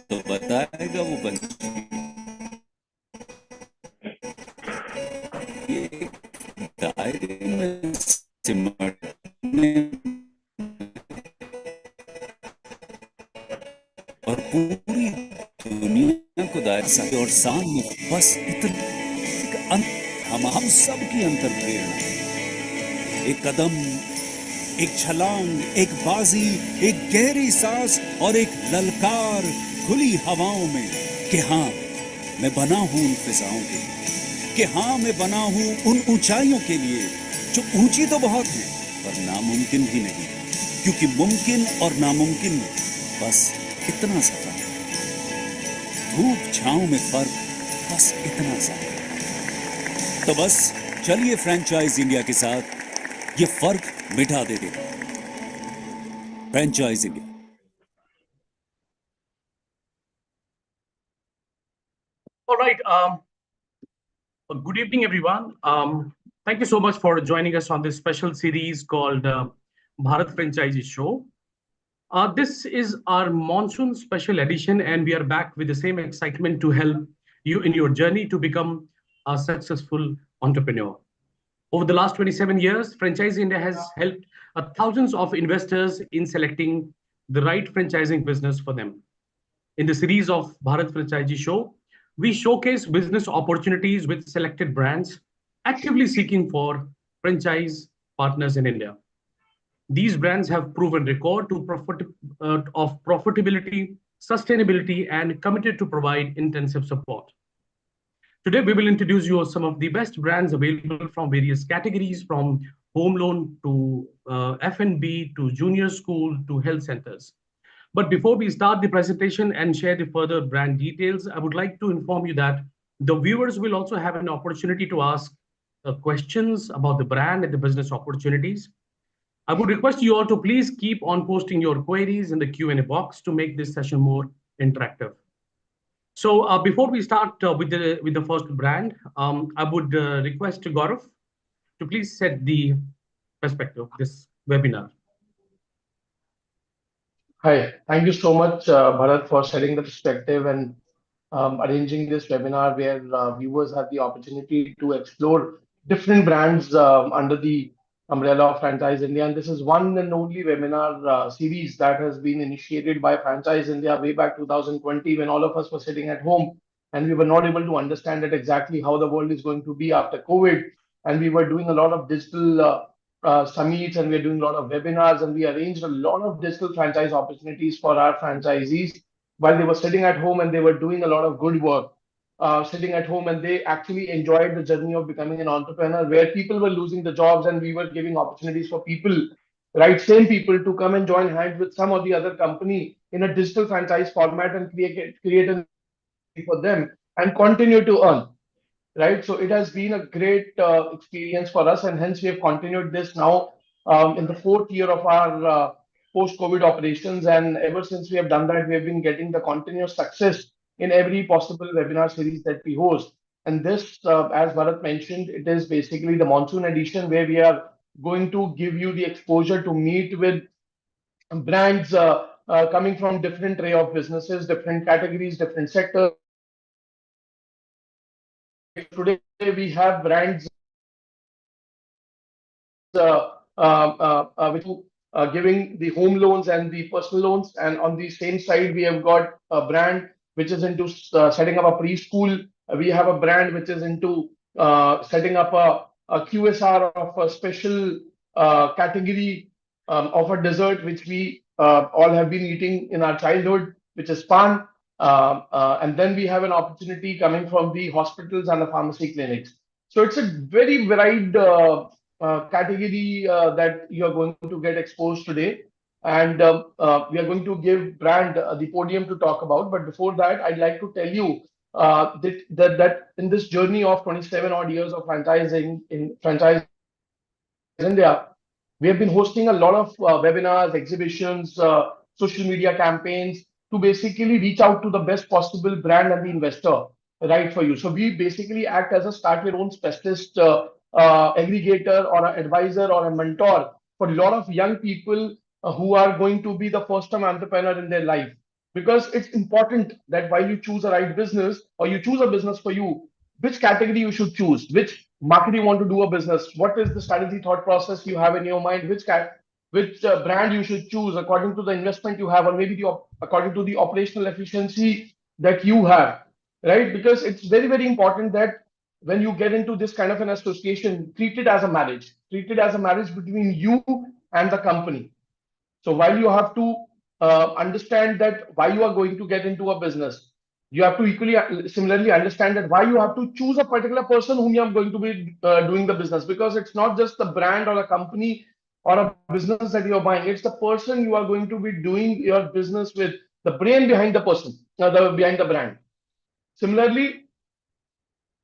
तो बताएगा वो पंछी। ये दायरे में सिमटने और पूरी दुनिया को दायरे और सामने बस इतना हम सब की अंतर प्रेरणा, एक कदम, एक छलांग, एक बाजी, एक गहरी सांस और एक ललकार खुली हवाओं में कि हाँ मैं बना हूं उन फिजाओं के लिए, कि हाँ मैं बना हूं उन ऊंचाइयों के लिए जो ऊंची तो बहुत है पर नामुमकिन भी नहीं, क्योंकि मुमकिन और नामुमकिन में बस इतना सा फर्क है, धूप छांव में फर्क, बस इतना सा। तो बस चलिए फ्रेंचाइज इंडिया के साथ ये फर्क मिटा देते हैं। Franchise India. All right. Good evening, everyone. Thank you so much for joining us on this special series called Bharat Franchisee Show. This is our monsoon special edition, and we are back with the same excitement to help you in your journey to become a successful entrepreneur. Over the last 27 years, Franchise India has helped thousands of investors in selecting the right franchising business for them. In the series of Bharat Franchisee Show, we showcase business opportunities with selected brands actively seeking for franchise partners in India. These brands have proven record of profitability, sustainability, and committed to provide intensive support. Today, we will introduce you some of the best brands available from various categories, from home loan to F&B to junior school to health centers. But before we start the presentation and share the further brand details, I would like to inform you that the viewers will also have an opportunity to ask questions about the brand and the business opportunities. I would request you all to please keep on posting your queries in the Q&A box to make this session more interactive. So before we start with the first brand, I would request Gaurav to please set the perspective of this webinar. Hi, thank you so much, Bharat, for setting the perspective and arranging this webinar where viewers have the opportunity to explore different brands under the umbrella of Franchise India. And this is one and only webinar series that has been initiated by Franchise India way back 2020 when all of us were sitting at home and we were not able to understand it exactly how the world is going to be after COVID. And we were doing a lot of digital summits and we are doing a lot of webinars and we arranged a lot of digital franchise opportunities for our franchisees while they were sitting at home and they were doing a lot of good work sitting at home and they actually enjoyed the journey of becoming an entrepreneur where people were losing the jobs and we were giving opportunities for people, right, same people to come and join hands with some or the other company in a digital franchise format and create an for them and continue to earn, right? So it has been a great experience for us, and hence we have continued this now in the fourth year of our post-COVID operations. And ever since we have done that, we have been getting the continuous success in every possible webinar series that we host. And this, as Bharat mentioned, it is basically the monsoon edition where we are going to give you the exposure to meet with brands coming from different array of businesses, different categories, different sectors. Today we have brands which giving the home loans and the personal loans. And on the same side, we have got a brand which is into setting up a preschool. We have a brand which is into setting up a QSR of a special category of a dessert which we all have been eating in our childhood, which is pan. And then we have an opportunity coming from the hospitals and the pharmacy clinics. So it's a very varied category that you are going to get exposed today. And we are going to give brand the podium to talk about. But before that, I'd like to tell you that in this journey of 27 odd years of franchising in franchise India, we have been hosting a lot of webinars, exhibitions, social media campaigns to basically reach out to the best possible brand and the investor, right, for you. So we basically act as a start your own specialist aggregator or an advisor or a mentor for a lot of young people who are going to be the first time entrepreneur in their life. Because it's important that while you choose a right business or you choose a business for you, which category you should choose, which market you want to do a business, what is the strategy thought process you have in your mind, which brand you should choose according to the investment you have, or maybe according to the operational efficiency that you have, right? Because it's very, very important that when you get into this kind of an association, treat it as a marriage, treat it as a marriage between you and the company. So while you have to understand that why you are going to get into a business, you have to equally similarly understand that why you have to choose a particular person whom you are going to be doing the business, because it's not just the brand or a company or a business that you're buying, it's the person you are going to be doing your business with, the brain behind the person, behind the brand. Similarly,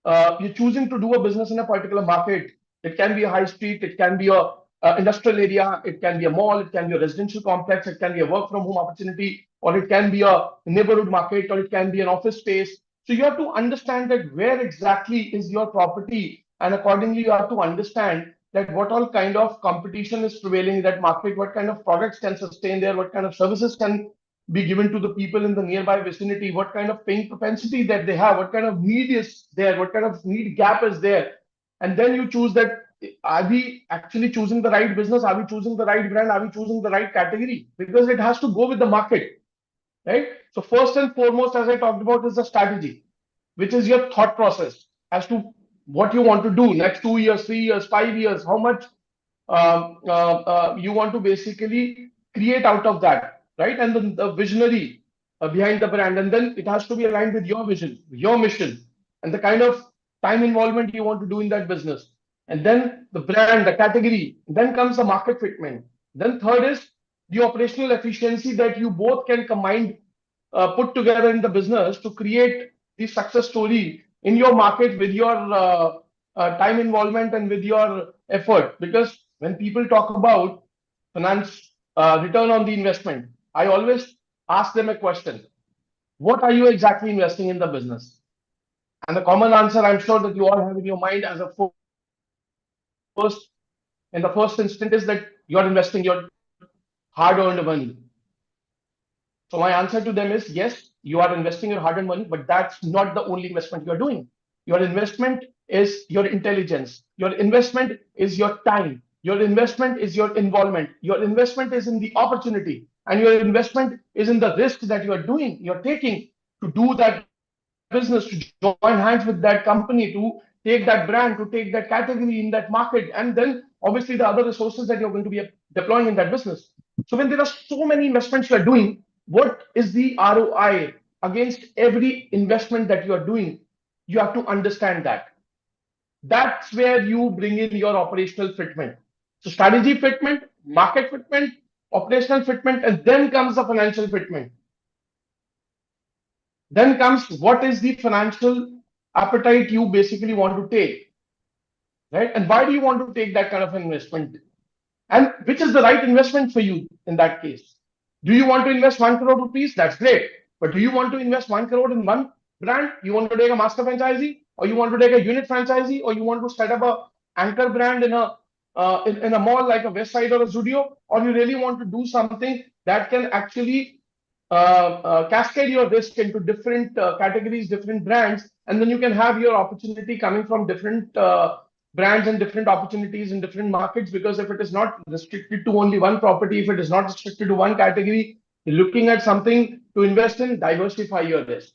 you're choosing to do a business in a particular market. It can be a high street, it can be a industrial area, it can be a mall, it can be a residential complex, it can be a work from home opportunity, or it can be a neighborhood market, or it can be an office space. So you have to understand that where exactly is your property, and accordingly you have to understand that what all kind of competition is prevailing in that market, what kind of products can sustain there, what kind of services can be given to the people in the nearby vicinity, what kind of paying propensity that they have, what kind of need is there, what kind of need gap is there. And then you choose that, are we actually choosing the right business? Are we choosing the right brand? Are we choosing the right category? Because it has to go with the market, right? So first and foremost, as I talked about, is the strategy, which is your thought process as to what you want to do next 2 years, 3 years, 5 years, how much you want to basically create out of that, right? And then the visionary behind the brand, and then it has to be aligned with your vision, your mission, and the kind of time involvement you want to do in that business. And then the brand, the category, then comes the market fitment. Then third is the operational efficiency that you both can combine, put together in the business to create the success story in your market with your time involvement and with your effort. Because when people talk about finance, return on the investment, I always ask them a question: what are you exactly investing in the business? And the common answer I'm sure that you all have in your mind as a first, in the first instant, is that you're investing your hard-earned money. So my answer to them is yes, you are investing your hard-earned money, but that's not the only investment you are doing. Your investment is your intelligence. Your investment is your time. Your investment is your involvement. Your investment is in the opportunity, and your investment is in the risk that you are doing, you're taking to do that business, to join hands with that company, to take that brand, to take that category in that market, and then obviously the other resources that you're going to be deploying in that business. So when there are so many investments you are doing, what is the ROI against every investment that you are doing? You have to understand that. That's where you bring in your operational fitment. So strategy fitment, market fitment, operational fitment, and then comes the financial fitment. Then comes what is the financial appetite you basically want to take, right? And why do you want to take that kind of investment? And which is the right investment for you in that case? Do you want to invest 1 crore rupees? That's great. But do you want to invest 1 crore in one brand? You want to take a master franchisee, or you want to take a unit franchisee, or you want to set up a anchor brand in a mall like a West Side or a Studio, or you really want to do something that can actually cascade your risk into different categories, different brands, and then you can have your opportunity coming from different brands and different opportunities in different markets. Because if it is not restricted to only one property, if it is not restricted to one category, looking at something to invest in, diversify your risk.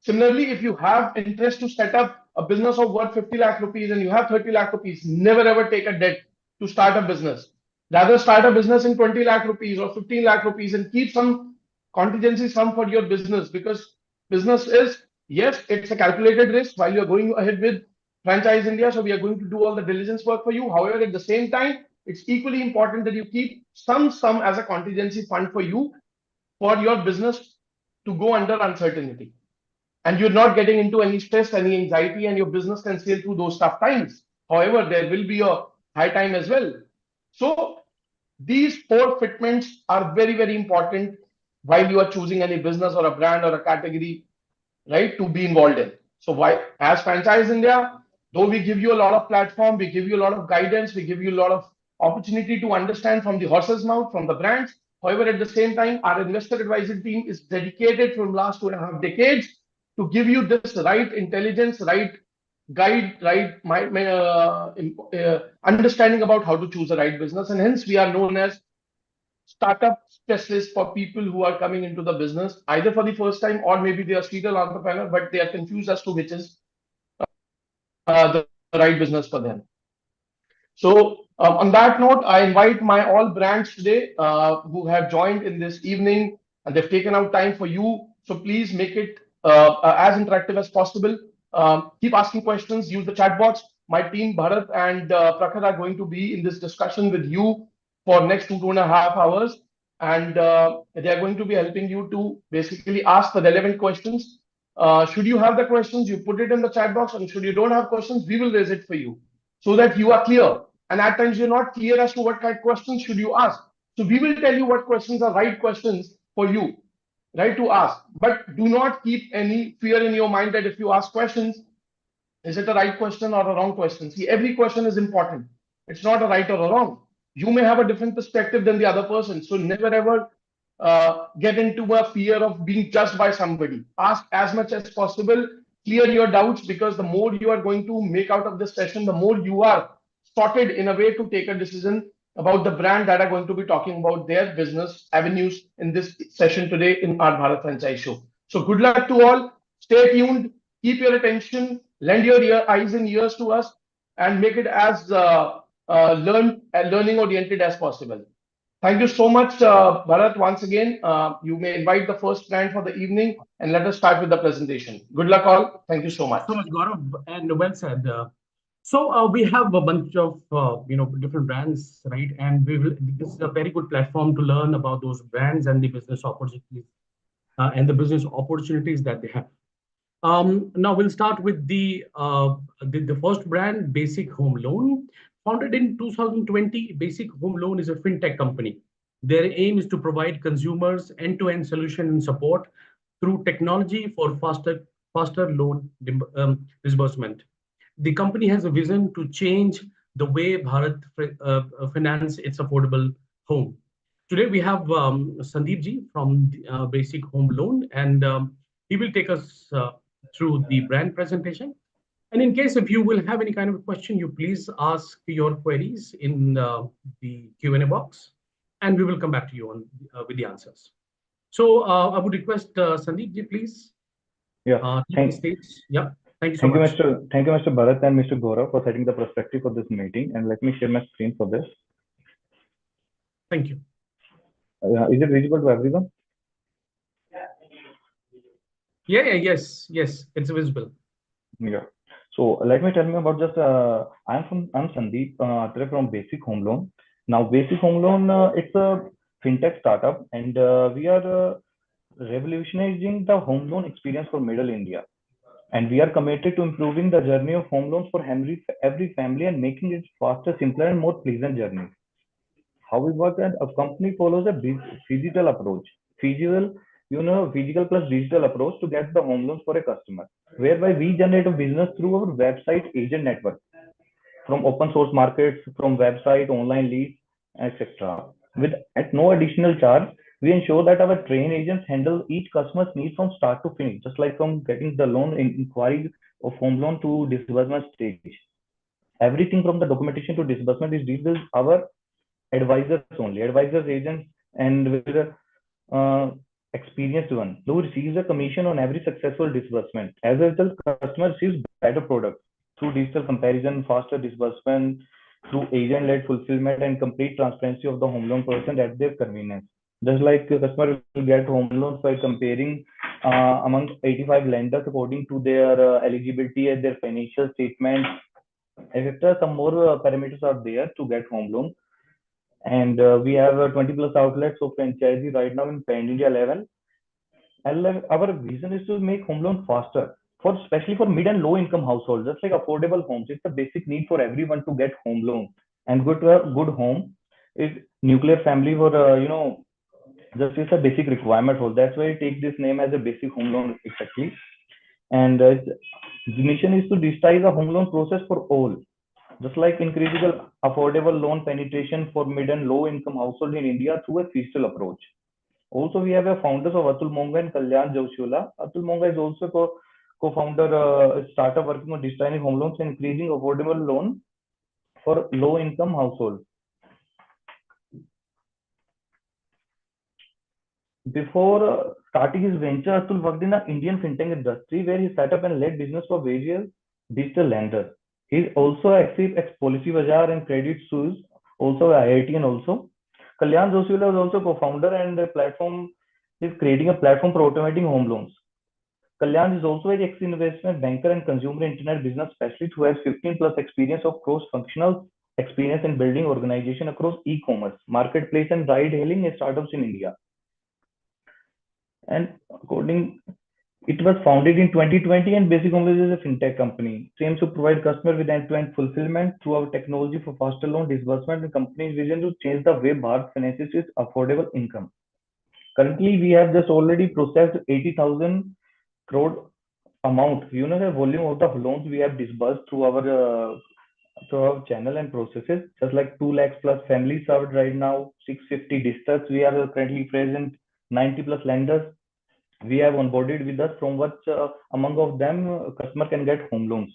Similarly, if you have interest to set up a business of worth 50 lakh rupees and you have 30 lakh rupees, never ever take a debt to start a business. Rather start a business in 20 lakh rupees or 15 lakh rupees and keep some contingency sum for your business. Because business is, yes, it's a calculated risk while you're going ahead with Franchise India. So we are going to do all the diligence work for you. However, at the same time, it's equally important that you keep some sum as a contingency fund for you, for your business to go under uncertainty. And you're not getting into any stress, any anxiety, and your business can sail through those tough times. However, there will be a high time as well. So these four fitments are very, very important while you are choosing any business or a brand or a category, right, to be involved in. So why, as Franchise India, though we give you a lot of platform, we give you a lot of guidance, we give you a lot of opportunity to understand from the horse's mouth, from the brands. However, at the same time, our investor advisory team is dedicated from last 2.5 decades to give you this right intelligence, right guide, right understanding about how to choose the right business. And hence, we are known as startup specialists for people who are coming into the business either for the first time or maybe they are serial entrepreneur, but they are confused as to which is the right business for them. So, on that note, I invite my all brands today who have joined in this evening and they've taken out time for you. So, please make it as interactive as possible. Keep asking questions, use the chat box. My team, Bharat and Prakhar, are going to be in this discussion with you for next 2.5 hours. And they are going to be helping you to basically ask the relevant questions. Should you have the questions, you put it in the chat box. And should you don't have questions, we will raise it for you so that you are clear. And at times you're not clear as to what kind of questions should you ask. So we will tell you what questions are right questions for you, right, to ask. But do not keep any fear in your mind that if you ask questions, is it a right question or a wrong question? See, every question is important. It's not a right or a wrong. You may have a different perspective than the other person. So never ever get into a fear of being judged by somebody. Ask as much as possible, clear your doubts, because the more you are going to make out of this session, the more you are sorted in a way to take a decision about the brand that are going to be talking about their business avenues in this session today in our Bharat Franchise Show. So good luck to all. Stay tuned. Keep your attention. Lend your eyes and ears to us, and make it as learning oriented as possible. Thank you so much, Bharat. Once again, you may invite the first brand for the evening, and let us start with the presentation. Good luck, all. Thank you so much. So much, Gaurav, and well said. We have a bunch of different brands, right? And we will. This is a very good platform to learn about those brands and the business opportunities that they have. Now we'll start with the first brand, Basic Home Loan. Founded in 2020, Basic Home Loan is a fintech company. Their aim is to provide consumers end-to-end solution and support through technology for faster loan disbursement. The company has a vision to change the way Bharat finance its affordable home. Today we have Sandeep ji from Basic Home Loan, and he will take us through the brand presentation. And in case if you will have any kind of question, you please ask your queries in the Q&A box, and we will come back to you on with the answers. So I would request Sandeep ji, please. Yeah. Take the stage. Yeah. Thank you so much. Thank you, Mr. Bharat and Mr. Gaurav, for setting the perspective for this meeting. And let me share my screen for this. Thank you. Is it visible to everyone? Yes, it's visible. Yeah. So let me tell you about just I'm Sandeep from Basic Home Loan. Now Basic Home Loan it's a fintech startup, and we are revolutionizing the home loan experience for Middle India. And we are committed to improving the journey of home loans for every family and making it faster, simpler, and more pleasant journey. How we work, and a company follows a physical approach, physical plus digital approach to get the home loans for a customer, whereby we generate a business through our website agent network, from open source markets, from website, online leads, etc. With at no additional charge, we ensure that our trained agents handle each customer's need from start to finish, just like from getting the loan inquiry of home loan to disbursement stage. Everything from the documentation to disbursement is dealt with our advisors only, advisors, agents, and with the experienced one who receives a commission on every successful disbursement. As a result, customer receives better products through digital comparison, faster disbursement, through agent-led fulfillment, and complete transparency of the home loan person at their convenience. Just like a customer will get home loans by comparing among 85 lenders according to their eligibility and their financial statements, etc. Some more parameters are there to get home loan. And we have 20 plus outlets of franchisee right now in Pan India level. And our vision is to make home loan faster, for especially for mid and low income households, just like affordable homes. It's a basic need for everyone to get home loan, and good to have good home is nuclear family for just it's a basic requirement for. That's why I take this name as a basic home loan exactly. And the mission is to digitize the home loan process for all, just like increasing the affordable loan penetration for mid and low income household in India through a FIHL approach. Also, we have a founders of Atul Monga and Kalyan Joshula. Atul Monga is also co-founder startup working on digitizing home loans and increasing affordable loan for low income households. Before starting his venture, Atul worked in the Indian fintech industry where he set up and led business for various digital lenders. He is also active ex Policy Bazaar and Credit Suisse, also IIT and also. Kalyan Joshila is also co-founder and a platform is creating a platform for automating home loans. Kalyan is also an ex-investment banker and consumer internet business specialist who has 15 plus experience of cross-functional experience in building organization across e-commerce, marketplace and ride-hailing startups in India. And it was founded in 2020 and Basic Home Loans is a fintech company. It aims to provide customers with end-to-end fulfillment through our technology for faster loan disbursement and company's vision to change the way Bharat finances its affordable income. Currently, we have just already processed 80,000 crore amount. You know the volume of the loans we have disbursed through our channel and processes. Just like 2 lakhs plus families served right now, 650 districts. We are currently present, 90 plus lenders. We have onboarded with us from which among of them customer can get home loans.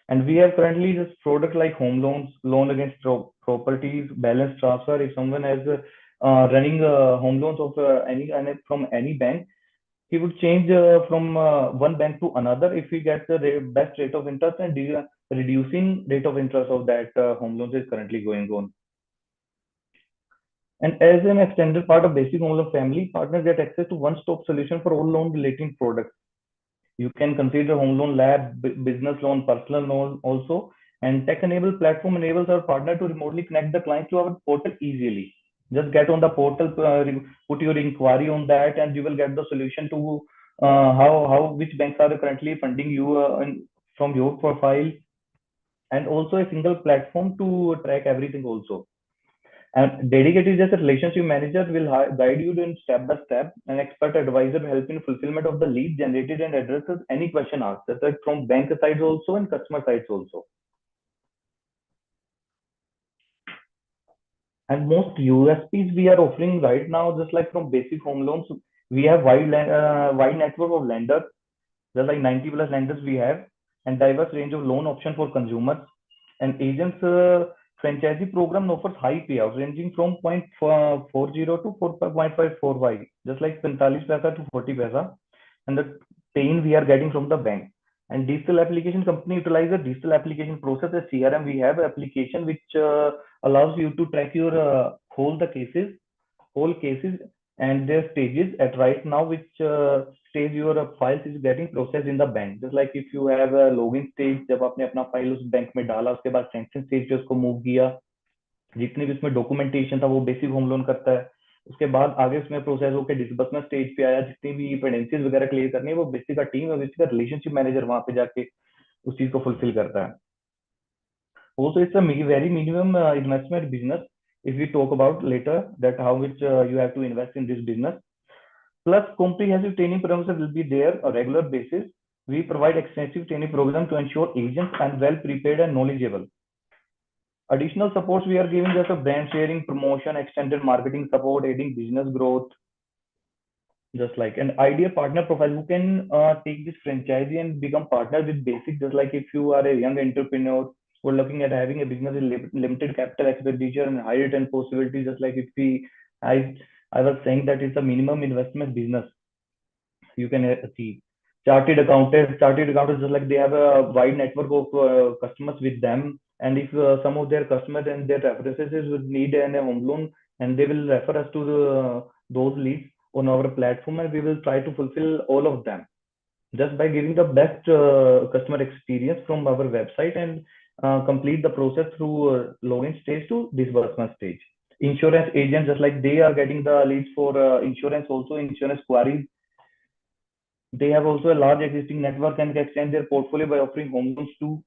And we have currently this product like home loans, loan against properties, balance transfer. If someone has running home loans of from any bank, he would change from one bank to another if he gets the best rate of interest and reducing rate of interest of that home loans is currently going on. And as an extended part of Basic Home Loan family, partners get access to one-stop solution for all loan related products. You can consider home loan, lab, business loan, personal loan also. And tech-enabled platform enables our partner to remotely connect the client to our portal easily. Just get on the portal, put your inquiry on that, and you will get the solution to which banks are currently funding you from your profile, and also a single platform to track everything also. And dedicated as a relationship manager will guide you in step by step. An expert advisor will help in fulfillment of the lead generated and addresses any question asked, just like from bank sides also and customer sides also. And most USPs we are offering right now, just like from Basic Home Loans, we have wide network of lenders, just like 90 plus lenders we have, and diverse range of loan options for consumers. And agents franchisee program offers high payouts ranging from 0.40 to 4.54y, just like 45 paisa to 40 paisa, and the pain we are getting from the bank. And digital application company utilize a digital application process, a CRM. We have application which allows you to track your whole cases and their stages at right now, which stage your files is getting processed in the bank. Just like if you have a login stage, जब आपने अपना file उस bank में डाला, उसके बाद sanction stage पे उसको मूव किया, जितनी भी उसमें डॉक्यूमेंटेशन था वो बेसिक होम लोन करता है. उसके बाद आगे उसमें प्रोसेस होकर डिसबर्समेंट स्टेज पे आया, जितनी भी पेडेंसीज वगैरह क्लियर करनी है वो बेसिक का टीम और बेसिक का रिलेशनशिप मैनेजर वहां पे जाके उस चीज को फुलफिल करता है. Also, it's a very minimum investment business. If we talk about later that how much you have to invest in this business, plus comprehensive training programs will be there on a regular basis. We provide extensive training program to ensure agents are well prepared and knowledgeable. Additional supports we are giving just a brand sharing, promotion, extended marketing support, aiding business growth. Just like an ideal partner profile who can take this franchisee and become partner with Basic. Just like if you are a young entrepreneur, we're looking at having a business with limited capital expenditure and high return possibilities. Just like if I was saying that it's a minimum investment business you can achieve. Chartered accountants, just like they have a wide network of customers with them. And if some of their customers and their references would need a home loan, and they will refer us to those leads on our platform, and we will try to fulfill all of them just by giving the best customer experience from our website and complete the process through login stage to disbursement stage. Insurance agents, just like they are getting the leads for insurance, also insurance queries. They have also a large existing network and can extend their portfolio by offering home loans to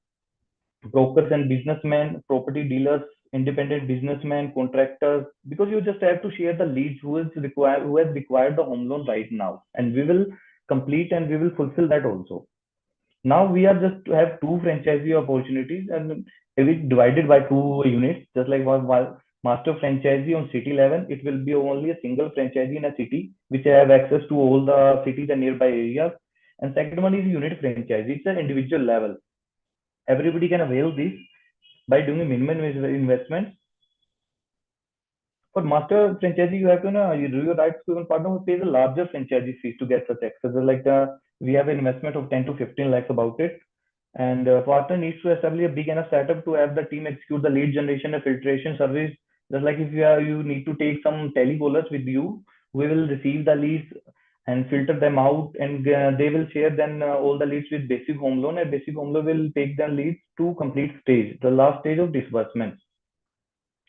brokers and businessmen, property dealers, independent businessmen, contractors, because you just have to share the leads who has required the home loan right now, and we will complete and we will fulfill that also. Now we are just to have 2 franchisee opportunities, and If it's divided by two units, just like one master franchisee on city level, it will be only a single franchisee in a city which have access to all the cities and nearby areas. And second one is unit franchisee. It's an individual level. Everybody can avail this by doing a minimum investment. For master franchisee, you have to know you do your rights to even partner who pays a larger franchisee fees to get such access. Like we have an investment of 10 to 15 lakhs about it, and partner needs to establish a big enough setup to have the team execute the lead generation and filtration service. Just like if you need to take some telecallers with you, we will receive the leads and filter them out, and they will share then all the leads with basic home loan, and basic home loan will take the leads to complete stage, the last stage of disbursement.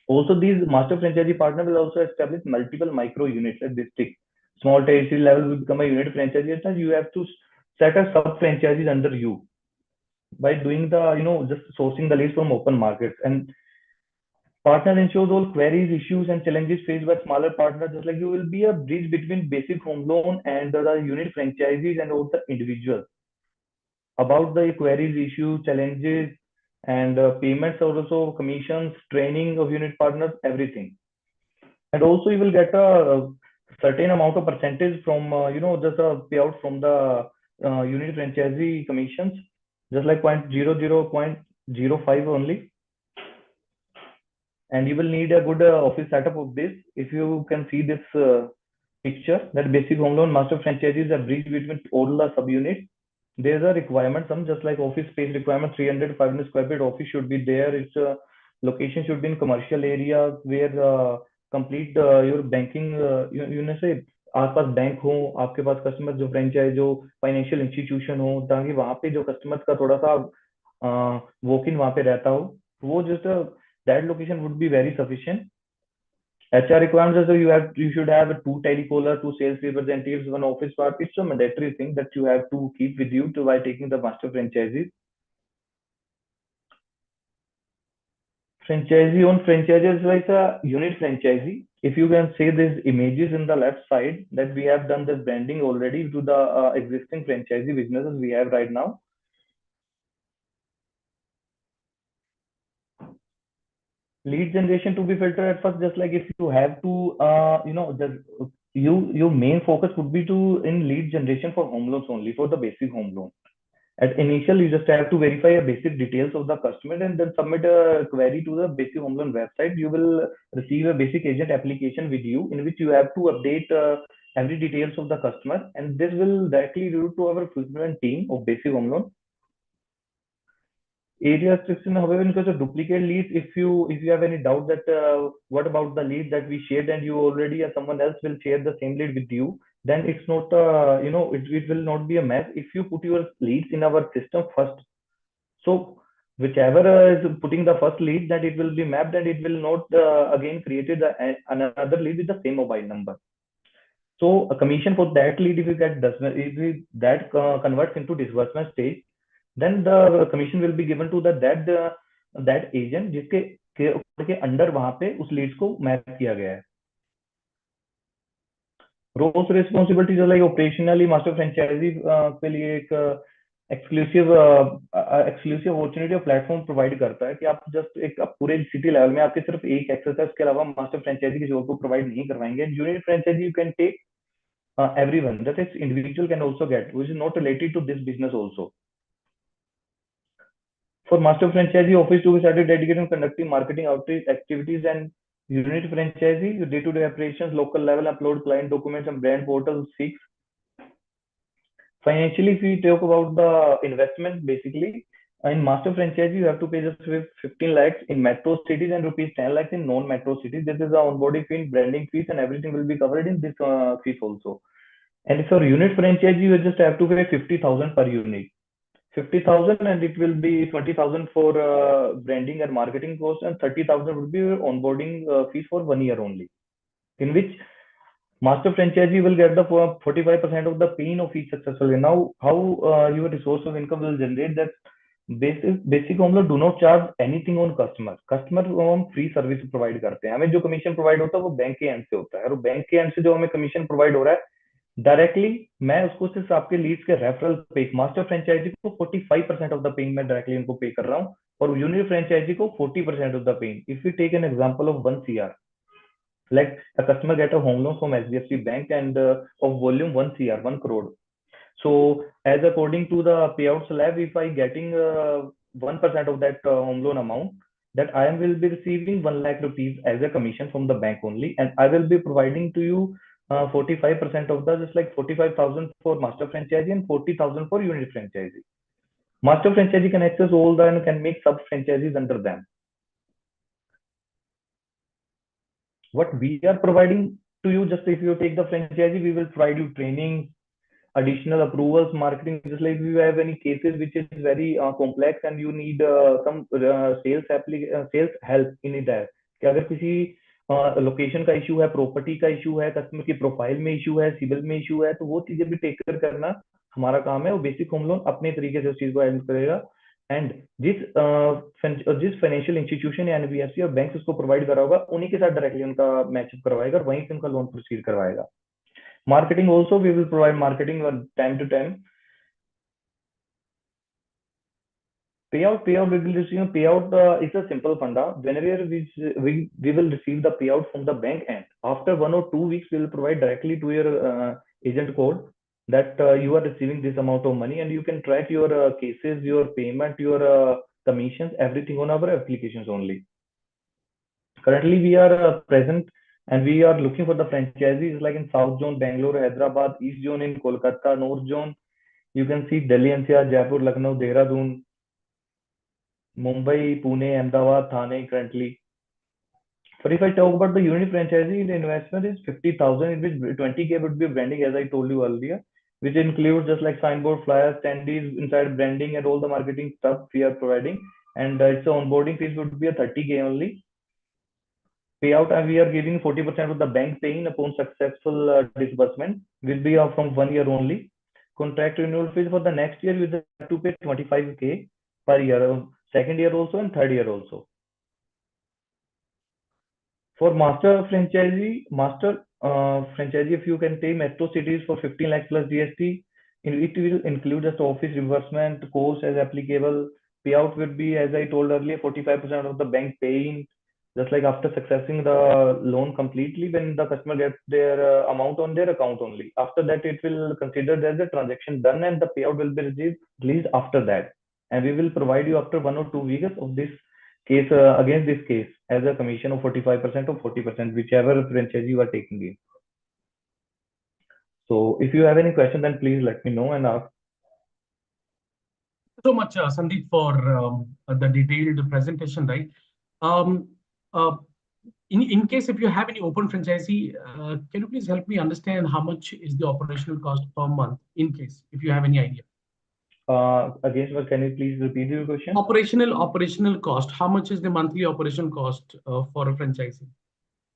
Also, these master franchisee partner will also establish multiple micro units at district. Small territory level will become a unit franchisee, and you have to set a sub franchisees under you by doing the just sourcing the leads from open markets. And partner ensures all queries, issues, and challenges faced by smaller partners. Just like you will be a bridge between basic home loan and the unit franchisees and all the individuals about the queries, issues, challenges, and payments, also commissions, training of unit partners, everything. And also you will get a certain amount of percentage from just a payout from the unit franchisee commissions, just like 0.0005 only. And you will need a good office setup of this. If you can see this picture, that basic home loan master franchise is a bridge between all the subunits. There's a requirement, some just like office space requirement, 300 to 500 square feet office should be there. Its location should be in commercial areas where complete your banking, say आसपास bank हो, आपके पास customer जो franchise हो, financial institution हो, ताकि वहां पे जो कस्टमर्स का थोड़ा सा वॉक इन वहां पे रहता हो, वो just that location would be very sufficient. HR requirements also you should have two telecaller, two sales representatives, one office part. It's a mandatory thing that you have to keep with you to by taking the master franchises. Franchisee owned franchises like a unit franchisee. If you can see these images in the left side, that we have done this branding already to the existing franchisee businesses we have right now. Lead generation to be filtered at first, just like if you have to your main focus would be to in lead generation for home loans only, for the basic home loan. At initial, you just have to verify a basic details of the customer and then submit a query to the basic home loan website. You will receive a basic agent application with you, in which you have to update every details of the customer, and this will directly route to our fulfillment team of basic home loan. Area restriction, however, in case of duplicate leads, if you have any doubt that what about the lead that we shared and you already or someone else will share the same lead with you, then it's not it will not be a mess if you put your leads in our system first. So whichever is putting the first lead, that it will be mapped and it will not again created another lead with the same mobile number. So a commission for that lead, if you get that converts into disbursement stage, then the commission will be given to that agent जिसके under वहां पे उस leads को map किया गया है. Roles responsibilities like operationally master franchise के लिए एक एक्सक्लूसिव अपॉर्चुनिटी प्लेटफॉर्म प्रोवाइड करता है कि आप जस्ट एक पूरे सिटी लेवल में आपके सिर्फ एक एक्सेस है, इसके अलावा मास्टर फ्रेंचाइजी किसी और को प्रोवाइड नहीं करवाएंगे. Unit franchise you can take everyone, that is individual can also get, which is not related to this business also. For master franchisee office to be started dedicated to conducting marketing outreach activities, and unit franchisee day-to-day operations, local level upload client documents and brand portal 6. Financially, if we talk about the investment, basically in master franchisee you have to pay just 15 lakhs in metro cities and rupees 10 lakhs in non-metro cities. This is the onboarding fee, branding fees, and everything will be covered in this fees also. And for unit franchisee, you just have to pay 50,000 per unit. 50,000, and it will be 20,000 for branding and marketing cost, and 30,000 would be onboarding fees for 1 year only, in which master franchisee will get the 45% of the pain of each successful. Now, how your resource of income will generate that? Basic home loan do not charge anything on customer को हम free service provide करते हैं. हमें जो commission provide होता है वो bank के एंड से होता है, और बैंक के एंड से जो हमें कमीशन प्रोवाइड हो रहा है डायरेक्टली मैं उसको सिर्फ आपके लीड्स के रेफरल पे, मास्टर फ्रेंचाइजी को 45% ऑफ द पेइंग मैं डायरेक्टली उनको पे कर रहा हूँ, और यूनिट फ्रेंचाइजी को 40% of the paying. If we take an example of 1 CR, like a customer get a home loan from HDFC Bank and of volume 1 CR, 1 crore. So as according to the payout slab, if I getting 1% of that home loan amount, that I will be receiving 1 lakh rupees as a commission from the bank only, and I will be providing to you 45% of the, just like 45,000 for master franchisee and 40,000 for unit franchisee. Master franchisee can access all the and can make sub franchisees under them. What we are providing to you, just if you take the franchisee, we will provide you training, additional approvals, marketing. Just like if you have any cases which is very complex and you need some sales help in it है कि अगर किसी location का issue है, property का issue है, customer की profile में इशू है, सिविल में इशू है, तो वो चीजें भी टेक केयर करना हमारा काम है। और बेसिक होम लोन अपने तरीके से उस चीज को हैंडल करेगा। एंड जिस फाइनेंशियल इंस्टीट्यूशन या एनबीएफसी और बैंक उसको प्रोवाइड करा होगा, उन्हीं के साथ डायरेक्टली उनका मैचअप करवाएगा और वहीं से उनका लोन प्रोसीड करवाएगा। Marketing also, we will provide marketing time to time. Payout is a simple funda. Whenever we will receive the payout from the bank end, after 1 or 2 weeks, we will provide directly to your agent code that you are receiving this amount of money, and you can track your cases, your payment, your commissions, everything on our applications only. Currently, we are present and we are looking for the franchisees like in South Zone, Bangalore, Hyderabad, East Zone in Kolkata, North Zone. You can see Delhi NCR, Jaipur, Lucknow, Dehradun, Mumbai, Pune, Ahmedabad, Thane currently. But if I talk about the unit franchisee, the investment is 50,000, in which 20K would be branding, as I told you earlier, which includes just like signboard, flyers, standees, inside branding, and all the marketing stuff we are providing. And its onboarding fees would be a 30K only. Payout, and we are giving 40% of the bank paying upon successful disbursement will be from 1 year only. Contract renewal fees for the next year, you have to pay 25K per year, second year also and third year also. For master franchisee, if you can take metro cities for 15 lakh plus GST, it will include just office reimbursement, cost as applicable. Payout would be, as I told earlier, 45% of the bank paying. Just like after successing the loan completely, when the customer gets their amount on their account only. After that, it will consider as a transaction done and the payout will be released after that. And we will provide you after 1 or 2 weeks of this case, against this case, as a commission of 45% or 40%, whichever franchisee you are taking in. So if you have any question, then please let me know and ask. So much, Sandeep, for the detailed presentation, right? In case if you have any open franchisee, can you please help me understand how much is the operational cost per month, in case if you have any idea? Again, can you please repeat your question? Operational cost. How much is the monthly operation cost for a franchisee?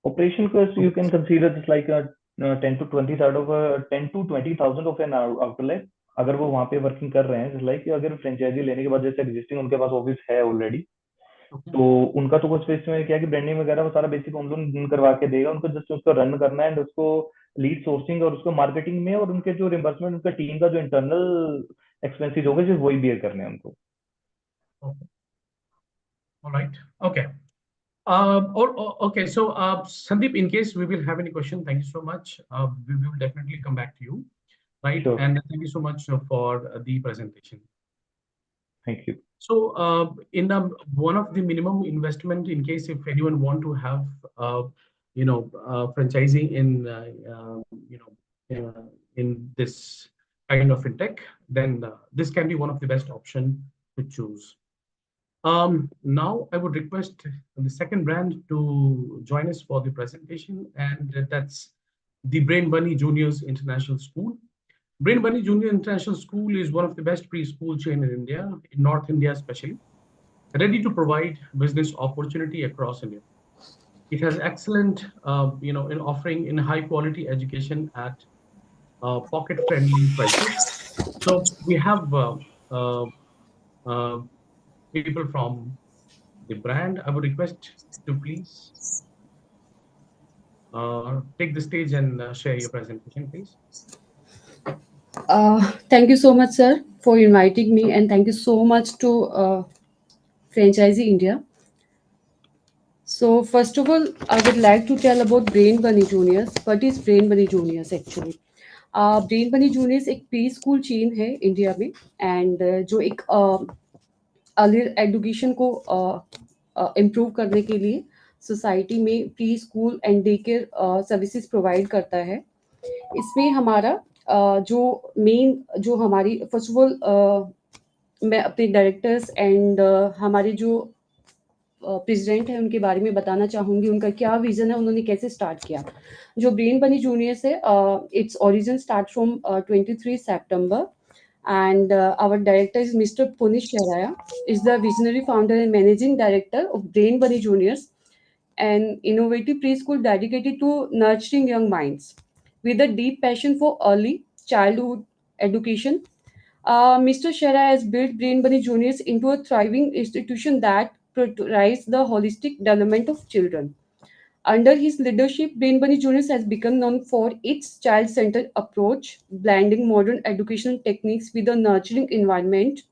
Operation cost, you can consider just like a 10 to 20,000 of an outlet. अगर वो वहाँ पे working कर रहे हैं, like अगर franchise लेने के बाद जैसे एग्जिस्टिंग उनके पास ऑफिस है ऑलरेडी, तो उनका तो कुछ स्पेस में क्या है कि ब्रांडिंग वगैरह वो सारा बेसिक होम लोन करवा के देगा, उनको जस्ट उसको रन करना है एंड उसको लीड सोर्सिंग और उसको मार्केटिंग में और उनके जो रिम्बर्समेंट उनका टीम का जो इंटरनल एक्सपेंसेस होगा सिर्फ वही बियर करने हैं उनको। Alright, okay. Okay, so Sandeep, in case we will have any question, thank you so much. We will definitely come back to you, right? Sure. And thank you so much for the presentation. Thank you. So in one of the minimum investment, in case if anyone want to have franchising in this kind of fintech, then this can be one of the best option to choose. Now I would request the second brand to join us for the presentation, and that's the Brain Bunny Juniors International School. Brain Bunny Junior International School is one of the best preschool chain in India, in North India especially, ready to provide business opportunity across India. It has excellent, in offering in high quality education at pocket-friendly prices. So we have people from the brand. I would request to please take the stage and share your presentation, please. Thank you so much, sir, for inviting me, and thank you so much to Franchisee India. So first of all, I would like to tell about Brain Bunny Juniors. What is Brain Bunny Juniors actually? Brain बनी juniors एक pre school chain है India में and जो एक early education को improve करने के लिए सोसाइटी में pre school and day care services provide करता है. इसमें हमारा जो मेन जो हमारी फर्स्ट ऑफ ऑल मैं अपने डायरेक्टर्स एंड हमारे जो प्रेसिडेंट है उनके बारे में बताना चाहूँगी. उनका क्या विजन है, उन्होंने कैसे स्टार्ट किया. जो ब्रेन बनी जूनियर्स है, its origin start from 23 September and our director is Mr. Punish Sharaya, is the visionary founder and managing director of Brain Bunny Juniors, an innovative preschool dedicated to nurturing young minds with a deep passion for early childhood education. Mr. Shera has built Brain Bunny Juniors into a thriving institution that prioritizes the holistic development of children. Under his leadership, Brain Bunny Juniors has become known for its child-centered approach, blending modern educational techniques with a nurturing environment.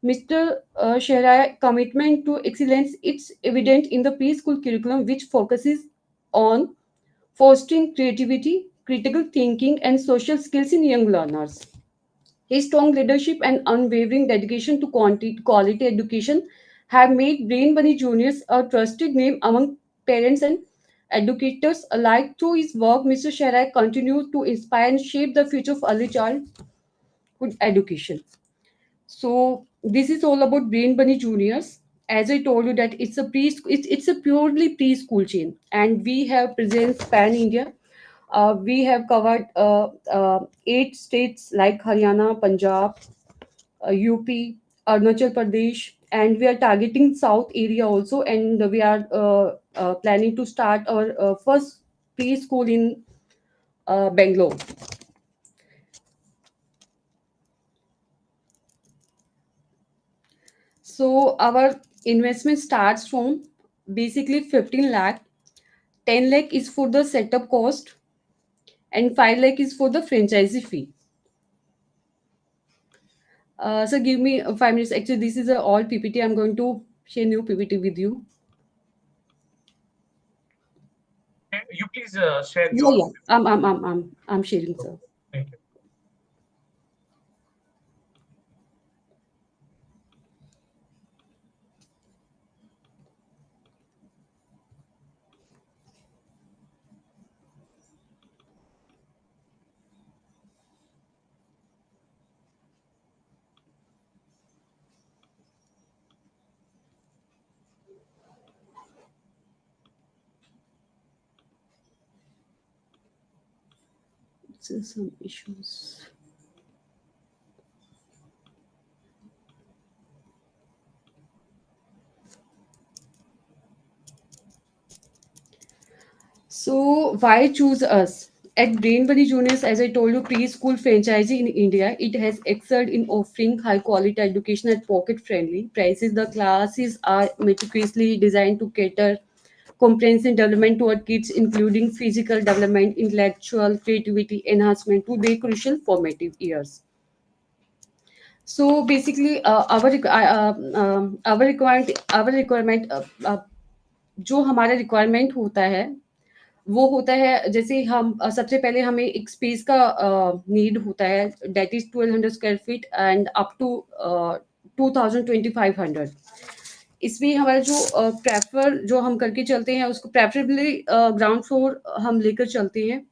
Mr. Shera's commitment to excellence is evident in the preschool curriculum, which focuses on fostering creativity, critical thinking, and social skills in young learners. His strong leadership and unwavering dedication to quality education have made Brain Bunny Juniors a trusted name among parents and educators alike. Through his work, Mr. Sherai continues to inspire and shape the future of early childhood education. So this is all about Brain Bunny Juniors. As I told you that it's a purely preschool chain, and we have presence pan India. We have covered 8 states like Haryana, Punjab, UP, Arunachal Pradesh, and we are targeting South area also, and we are planning to start our first preschool in Bangalore. So our investment starts from basically 15 lakh. 10 lakh is for the setup cost, and 5 lakh is for the franchisee fee. So give me 5 minutes. Actually, this is a all PPT. I'm going to share new PPT with you. You please share Yeah, your. yeah. I'm sharing, sir. Thank you. Some issues. So why choose us? At Brain Bunny Juniors, as I told you, preschool franchisee in India, it has excelled in offering high quality education at pocket friendly prices. The classes are meticulously designed to cater comprehensive development toward kids, including physical development, intellectual creativity enhancement to their crucial formative years. So basically, our requirement जो हमारा requirement होता है वो होता है जैसे हम सबसे पहले हमें एक स्पेस का नीड होता है that is 1200 square feet and up to 2000-2500. इसमें हमारा जो प्रेफर जो हम करके चलते हैं उसको प्रेफरेबली ग्राउंड फ्लोर हम लेकर चलते हैं.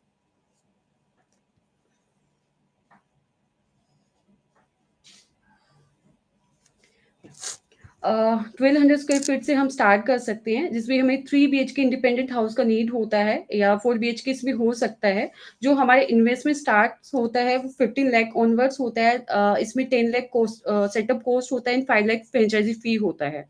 1200 स्क्वायर फीट से हम स्टार्ट कर सकते हैं जिसमें हमें 3 BHK इंडिपेंडेंट हाउस का नीड होता है या 4 BHK इसमें हो सकता है. जो हमारे इन्वेस्टमेंट स्टार्ट होता है वो 15 लाख ऑनवर्ड्स होता है. इसमें 10 लाख कॉस्ट सेटअप कॉस्ट होता है एंड 5 लाख फ्रेंचाइजी फी होता है.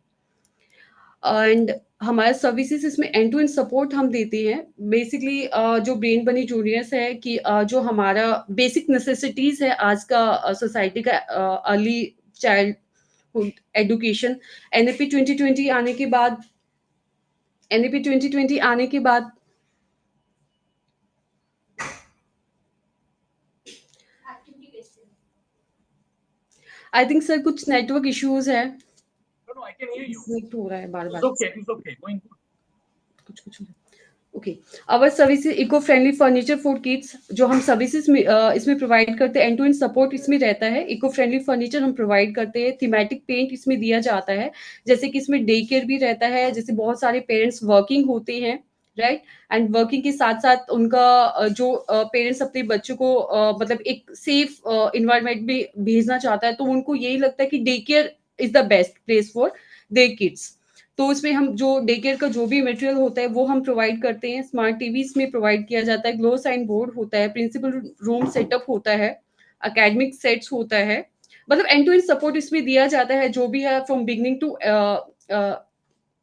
एंड हमारा सर्विसेज इसमें एंड टू एंड सपोर्ट हम देते हैं. बेसिकली जो ब्रेन बनी जूनियर्स है कि जो हमारा बेसिक नेसेसिटीज है आज का सोसाइटी का अर्ली चाइल्ड एजुकेशन. एनएपी 2020 आने के बाद आई थिंक सर कुछ नेटवर्क इश्यूज है. No, I can hear you. Disconnect हो रहा है बार It's बार. okay. It's okay. Going good. कुछ okay. Our services eco friendly furniture for kids, जो हम सर्विसेज में इसमें प्रोवाइड करते हैं, एंड टू एंड सपोर्ट इसमें रहता है. इको फ्रेंडली फर्नीचर हम प्रोवाइड करते हैं. थीमेटिक पेंट इसमें दिया जाता है, जैसे कि इसमें डे केयर भी रहता है. जैसे बहुत सारे पेरेंट्स वर्किंग होते हैं, राइट, एंड वर्किंग के साथ साथ उनका जो पेरेंट्स अपने बच्चों को मतलब एक सेफ इन्वायरमेंट में भेजना चाहता है, तो उनको यही लगता है कि day care is the best place for their kids. तो उसमें हम जो डे केयर का जो भी मटेरियल होता है वो हम प्रोवाइड करते हैं. स्मार्ट टीवीज में प्रोवाइड किया जाता है. ग्लो साइन बोर्ड होता है. प्रिंसिपल रूम सेटअप होता है. एकेडमिक सेट्स होता है. मतलब एंड टू एंड सपोर्ट इसमें दिया जाता है, जो भी है from beginning to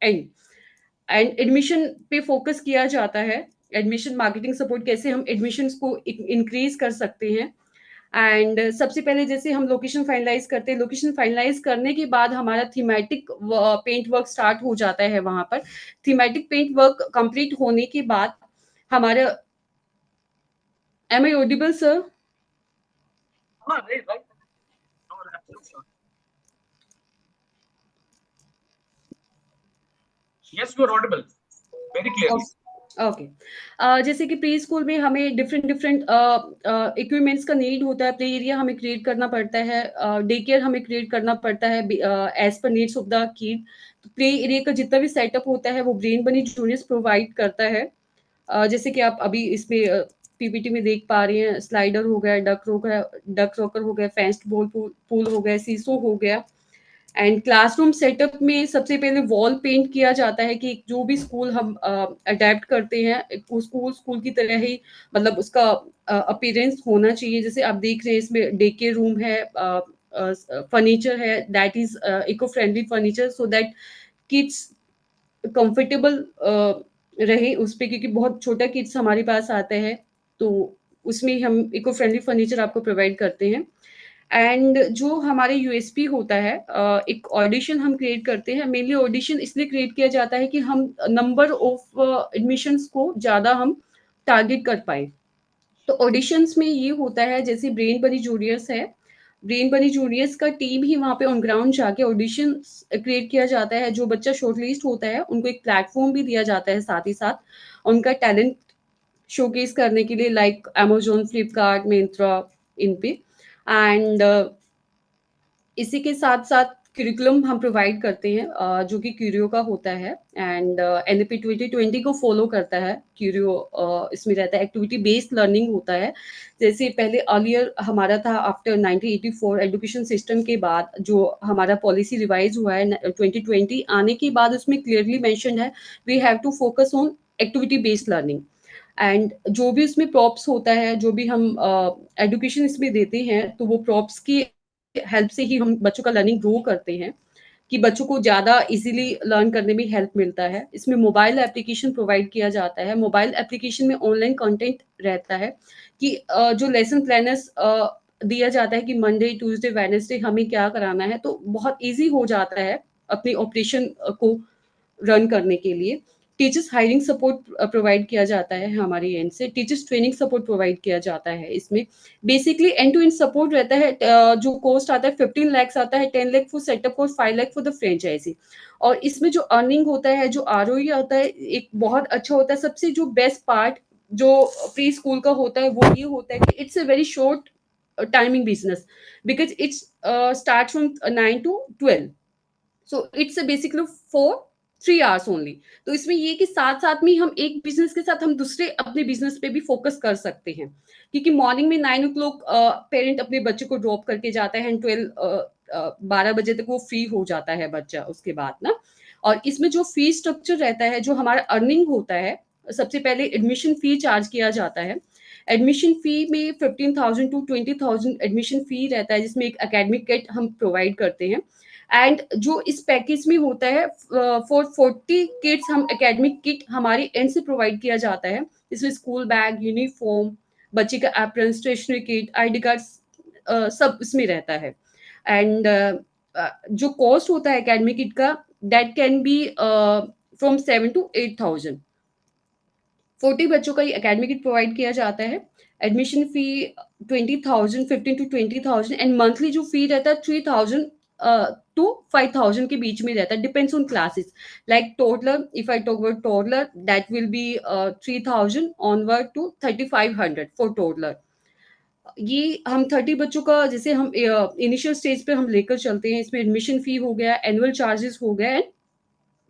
end. And admission पे फोकस किया जाता है. एडमिशन मार्केटिंग सपोर्ट, कैसे हम एडमिशन्स को इंक्रीज कर सकते हैं. एंड सबसे पहले जैसे हम लोकेशन फाइनलाइज करते हैं, लोकेशन फाइनलाइज करने के बाद हमारा थीमेटिक पेंट वर्क स्टार्ट हो जाता है वहां पर. थीमेटिक पेंट वर्क कंप्लीट होने के बाद हमारा, am I audible sir? Right, right. No, absolutely. Yes, you are audible. Very clearly. Okay. जैसे कि प्री स्कूल में हमें डिफरेंट डिफरेंट इक्विपमेंट्स का नीड होता है. प्ले एरिया हमें क्रिएट करना पड़ता है. डे केयर हमें क्रिएट करना पड़ता है as per needs of the kid. तो प्ले एरिया का जितना भी सेटअप होता है वो ब्रेन बनी जूनियर्स प्रोवाइड करता है. जैसे कि आप अभी इसमें पीपीटी में देख पा रहे हैं. स्लाइडर हो गया, डक रॉकर हो गया, फेंस्ड बॉल पूल हो गया, सीसो हो गया. एंड क्लासरूम सेटअप में सबसे पहले वॉल पेंट किया जाता है कि जो भी स्कूल हम अडेप्ट करते हैं स्कूल की तरह ही, मतलब उसका अपीयरेंस होना चाहिए. जैसे आप देख रहे हैं इसमें डे केयर रूम है, फर्नीचर है, that is eco friendly furniture, so that kids comfortable रहे उस पे, क्योंकि बहुत छोटा किड्स हमारे पास आते हैं, तो उसमें हम इको फ्रेंडली फर्नीचर आपको प्रोवाइड करते हैं. एंड जो हमारे यूएसपी होता है, एक ऑडिशन हम क्रिएट करते हैं. मेनली ऑडिशन इसलिए क्रिएट किया जाता है कि हम नंबर ऑफ एडमिशंस को ज़्यादा हम टारगेट कर पाए. तो ऑडिशंस में ये होता है, जैसे ब्रेन बनी जूनियर्स है, ब्रेन बनी जूनियर्स का टीम ही वहाँ पे ऑन ग्राउंड जाके ऑडिशन क्रिएट किया जाता है. जो बच्चा शॉर्टलिस्ट होता है उनको एक प्लेटफॉर्म भी दिया जाता है, साथ ही साथ उनका टैलेंट शोकेस करने के लिए, लाइक अमेजोन, फ्लिपकार्ट, मिंत्रा, इन पे. एंड इसी के साथ साथ करिकुलम हम प्रोवाइड करते हैं, जो कि क्यूरियो का होता है. एंड एनईपी 2020 को फॉलो करता है क्यूरियो. इसमें रहता है एक्टिविटी बेस्ड लर्निंग होता है. जैसे पहले अर्लियर हमारा था, आफ्टर 1984 एजुकेशन सिस्टम के बाद जो हमारा पॉलिसी रिवाइज हुआ है 2020 आने के बाद, उसमें क्लियरली मेंशन है we have to focus on activity based learning. And जो भी उसमें प्रॉप्स होता है, जो भी हम एजुकेशन इसमें देते हैं, तो वो प्रॉप्स की हेल्प से ही हम बच्चों का लर्निंग ग्रो करते हैं, कि बच्चों को ज़्यादा इजीली लर्न करने में हेल्प मिलता है. इसमें मोबाइल एप्लीकेशन प्रोवाइड किया जाता है. मोबाइल एप्लीकेशन में ऑनलाइन कंटेंट रहता है, कि जो लेसन प्लानर्स दिया जाता है कि मंडे, ट्यूसडे, वेडनेसडे हमें क्या कराना है, तो बहुत ईजी हो जाता है अपने ऑपरेशन को रन करने के लिए. टीचर्स हायरिंग सपोर्ट प्रोवाइड किया जाता है हमारी एंड से. टीचर्स ट्रेनिंग सपोर्ट प्रोवाइड किया जाता है. इसमें basically end to end support रहता है. जो कॉस्ट आता है 15 lakhs आता है, 10 lakh for setup cost, 5 lakh for the franchise. और इसमें जो अर्निंग होता है, जो आरओई आता है, एक बहुत अच्छा होता है. सबसे जो बेस्ट पार्ट जो प्री स्कूल का होता है वो ये होता है कि it's a very short timing business, because it's start from 9 to 12. So it's basically for 3 hours only. तो इसमें ये कि साथ साथ में हम एक बिजनेस के साथ हम दूसरे अपने बिजनेस पे भी फोकस कर सकते हैं, क्योंकि मॉर्निंग में 9 o'clock पेरेंट अपने बच्चे को ड्रॉप करके जाता है, एंड 12 बजे तक वो फ्री हो जाता है बच्चा उसके बाद ना. और इसमें जो फी स्ट्रक्चर रहता है, जो हमारा अर्निंग होता है, सबसे पहले एडमिशन फी चार्ज किया जाता है. एडमिशन फी में 15,000 to 20,000 एडमिशन फी रहता है, जिसमें एक एकेडमिक किट हम प्रोवाइड करते हैं. एंड जो इस पैकेज में होता है, फॉर 40 किड्स हम एकेडमिक किट हमारी एंड से प्रोवाइड किया जाता है. इसमें स्कूल बैग, यूनिफॉर्म, बच्चे का apron, stationery kit, ID card, सब इसमें रहता है. एंड जो कॉस्ट होता है एकेडमिक किट का, that can be from 7 to 8,000. 40 बच्चों का ये एकेडमिक किट प्रोवाइड किया जाता है. Admission fee 20,000, 15 to 20,000, and monthly जो फी रहता है 3,000 to 5,000 के बीच में रहता है, depends on classes. Like toddler, if I talk about toddler, that will be 3,000 onward to 3,500 for toddler. ये हम 30 बच्चों का जैसे हम इनिशियल स्टेज पे हम लेकर चलते हैं, इसमें एडमिशन फी हो गया, एनुअल चार्जेस हो गया एंड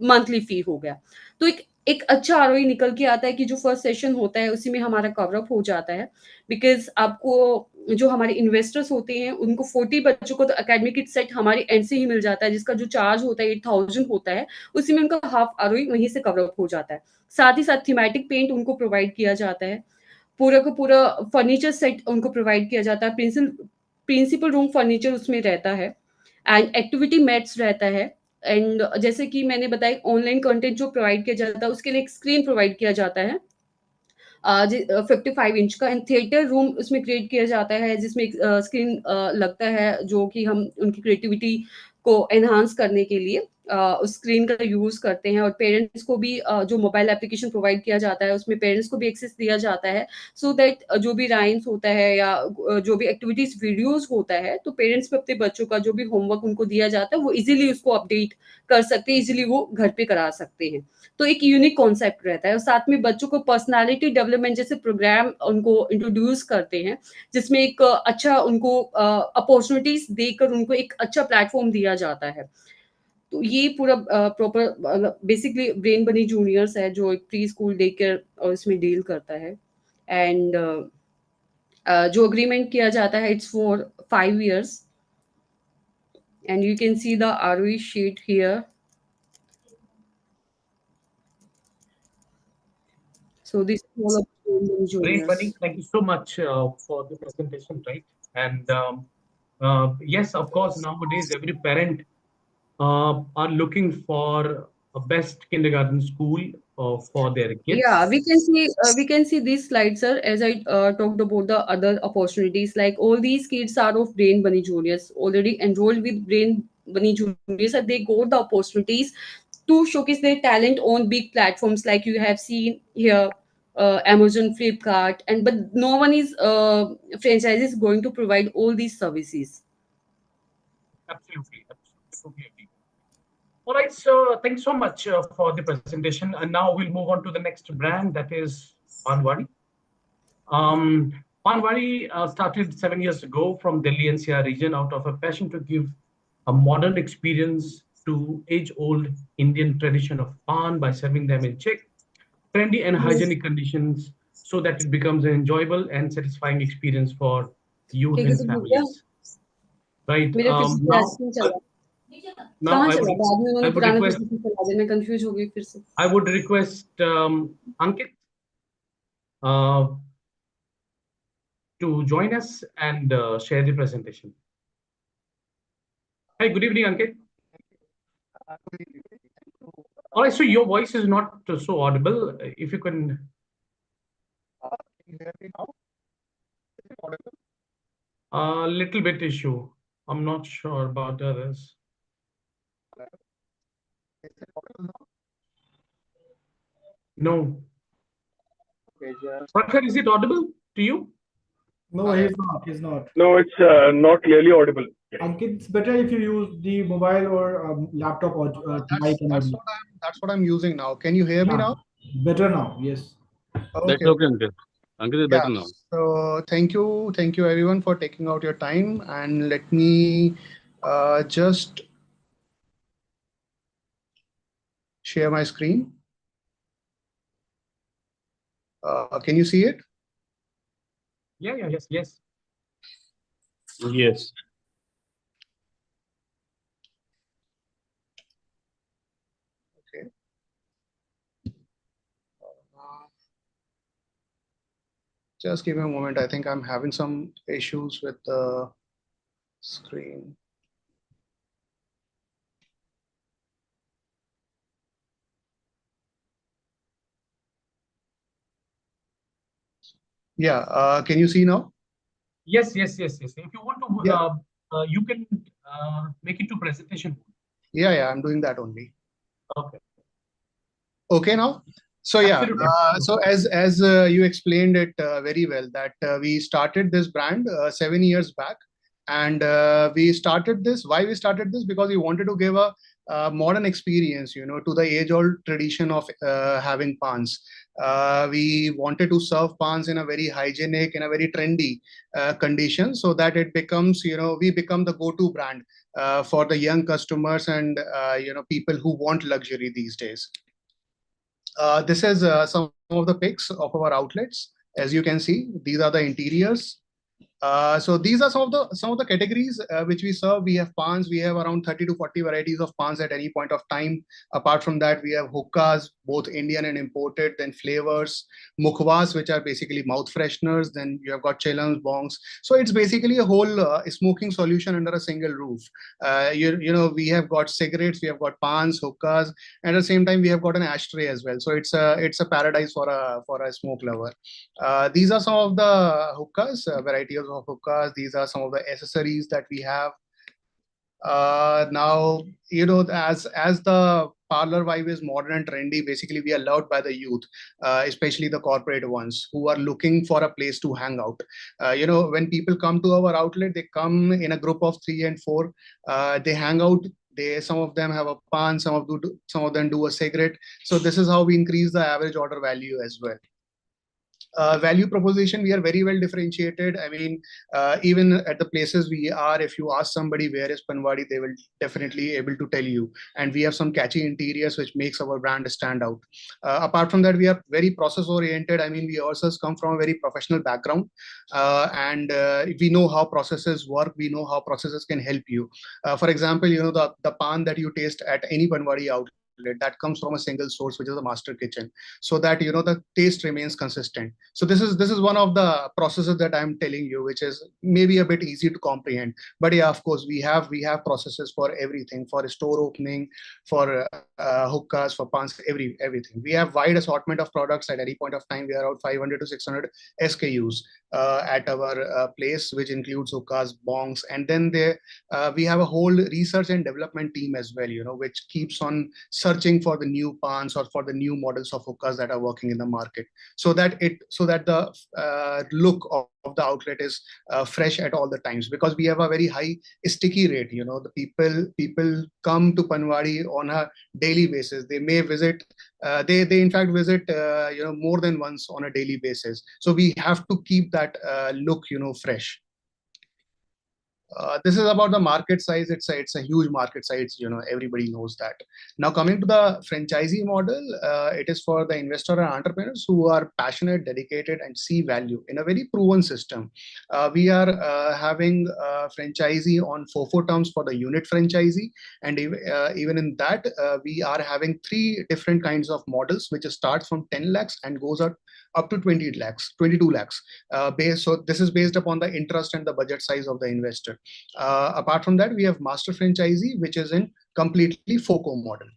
मंथली फी हो गया। तो एक अच्छा आरओई निकल के आता है कि जो फर्स्ट सेशन होता है उसी में हमारा कवरअप हो जाता है, बिकॉज आपको जो हमारे इन्वेस्टर्स होते हैं उनको 40 बच्चों को तो एकेडमिक किट सेट हमारी एंड से ही मिल जाता है, जिसका जो चार्ज होता है 8,000 होता है, उसी में उनका हाफ आरओई वहीं से कवरअप हो जाता है। साथ ही साथ थीमेटिक पेंट उनको प्रोवाइड किया जाता है, पूरा का पूरा फर्नीचर सेट उनको प्रोवाइड किया जाता है, प्रिंसिपल रूम फर्नीचर उसमें रहता है एंड एक्टिविटी मैट्स रहता है। एंड जैसे कि मैंने बताया ऑनलाइन कंटेंट जो प्रोवाइड किया जाता है उसके लिए एक स्क्रीन प्रोवाइड किया जाता है 55 इंच का, एंड थिएटर रूम उसमें क्रिएट किया जाता है जिसमें एक स्क्रीन लगता है जो कि हम उनकी क्रिएटिविटी को एनहांस करने के लिए उस स्क्रीन का यूज करते हैं। और पेरेंट्स को भी जो मोबाइल एप्लीकेशन प्रोवाइड किया जाता है उसमें पेरेंट्स को भी एक्सेस दिया जाता है, सो दैट जो भी राइम्स होता है या जो भी एक्टिविटीज वीडियोज होता है तो पेरेंट्स पे अपने बच्चों का जो भी होमवर्क उनको दिया जाता है वो इजीली उसको अपडेट कर सकते हैं, इजीली वो घर पे करा सकते हैं। तो एक यूनिक कॉन्सेप्ट रहता है। और साथ में बच्चों को पर्सनालिटी डेवलपमेंट जैसे प्रोग्राम उनको इंट्रोड्यूस करते हैं, जिसमें एक अच्छा उनको अपॉर्चुनिटीज देकर उनको एक अच्छा प्लेटफॉर्म दिया जाता है। तो ये पूरा प्रॉपर बेसिकली ब्रेन बनी जूनियर्स है जो एक प्री स्कूल डे केयर और इसमें डील करता है। एंड जो अग्रीमेंट किया जाता है it's for 5 years and you can see the ROE sheet here. So this is all of Brain Bunny Great, juniors. Bunny. Thank you so much for the presentation, right? And yes, of course, nowadays every parent are looking for a best kindergarten school for their kids. Yeah, we can see these slides, sir. As I talked about the other opportunities, like all these kids are of Brain Bunny Juniors already enrolled with Brain Bunny Juniors, and they got the opportunities to showcase their talent on big platforms like you have seen here, Amazon, Flipkart, and but no one is franchises going to provide all these services. Absolutely, absolutely agree. All right, so thanks so much for the presentation. And now we'll move on to the next brand, that is Panwadi. Panwadi started 7 years ago from Delhi NCR region out of a passion to give a modern experience to age-old Indian tradition of pan by serving them in check, trendy and hygienic conditions so that it becomes an enjoyable and satisfying experience for youth and families. Right. मेरे फिर से Now, class में चला now कहाँ I चला would, बाद में उन्होंने I would पुराने request, क्वेश्चन चला दिया, मैं कंफ्यूज हो गई फिर से। I would request Ankit to join us and share the presentation. Hi, good evening, Ankit. All right, so your voice is not so audible. If you can. Can you hear me now? Is it audible? A little bit issue. I'm not sure about others. Is it audible now? No. Okay, just Prakhar, is it audible to you? No, he's not. He's not. No, it's not clearly audible. Ankit, it's better if you use the mobile or laptop or mic and audio. that's what I'm using now. Can you hear me Yeah, now? better now. Yes. That's okay, Ankit. Ankit is better now. So thank you everyone for taking out your time, and let me just share my screen. Can you see it? Yeah, yes. Yes. Okay. Just give me a moment. I think I'm having some issues with the screen. Yeah, can you see now? Yes. If you want to, Yeah. You can make it to presentation. Yeah, I'm doing that only. Okay. Okay now. So yeah, Absolutely. so as you explained it very well, that we started this brand 7 years back, And we started this. Why we started this? Because we wanted to give a modern experience, to the age-old tradition of having pans. We wanted to serve pans in a very hygienic, in a very trendy condition, so that it becomes, we become the go-to brand for the young customers and people who want luxury these days. This is some of the pics of our outlets. As you can see, these are the interiors. So these are some of the categories which we serve. We have pans. We have around 30 to 40 varieties of pans at any point of time. Apart from that, we have hookahs, both Indian and imported. Then flavors, mukhwas, which are basically mouth fresheners. Then you have got chillums, bongs. So it's basically a whole smoking solution under a single roof. We have got cigarettes, we have got pans, hookahs, and at the same time we have got an ashtray as well. So it's a paradise for a smoke lover. These are some of the hookahs, varieties of hookahs. These are some of the accessories that we have. Now, as the parlor vibe is modern and trendy, basically we are loved by the youth, especially the corporate ones who are looking for a place to hang out. When people come to our outlet, they come in a group of 3 and 4. They hang out. Some of them have a pan, some of them do a cigarette. So this is how we increase the average order value as well. Value proposition, we are very well differentiated. I mean, even at the places we are, if you ask somebody where is Panwadi, they will definitely able to tell you. And we have some catchy interiors which makes our brand stand out. Apart from that, we are very process oriented. I mean, we also come from a very professional background, and we know how processes work. We know how processes can help you. For example, the pan that you taste at any Panwadi outlet, that comes from a single source, which is the master kitchen, so that the taste remains consistent. So this is one of the processes that I'm telling you, which is maybe a bit easy to comprehend. But yeah, of course, we have processes for everything, for a store opening, for hookahs, for pans, everything. We have wide assortment of products. At any point of time, we are around 500 to 600 SKUs at our place, which includes hookahs, bongs, and then we have a whole research and development team as well, which keeps on searching for the new pans or for the new models of hookahs that are working in the market, so that the look of the outlet is fresh at all the times, because we have a very high sticky rate. The people come to Panwadi on a daily basis. They may visit, they in fact visit more than once on a daily basis. So we have to keep that look fresh. This is about the market size. It's a huge market size. Everybody knows that. Now, coming to the franchisee model, it is for the investor and entrepreneurs who are passionate, dedicated, and see value in a very proven system. We are having franchisee on 4 terms for the unit franchisee, and even in that, we are having 3 different kinds of models, which starts from 10 lakhs and goes up to 22 lakhs. So this is based upon the interest and the budget size of the investor. Apart from that, we have master franchisee, which is in completely FOCO model.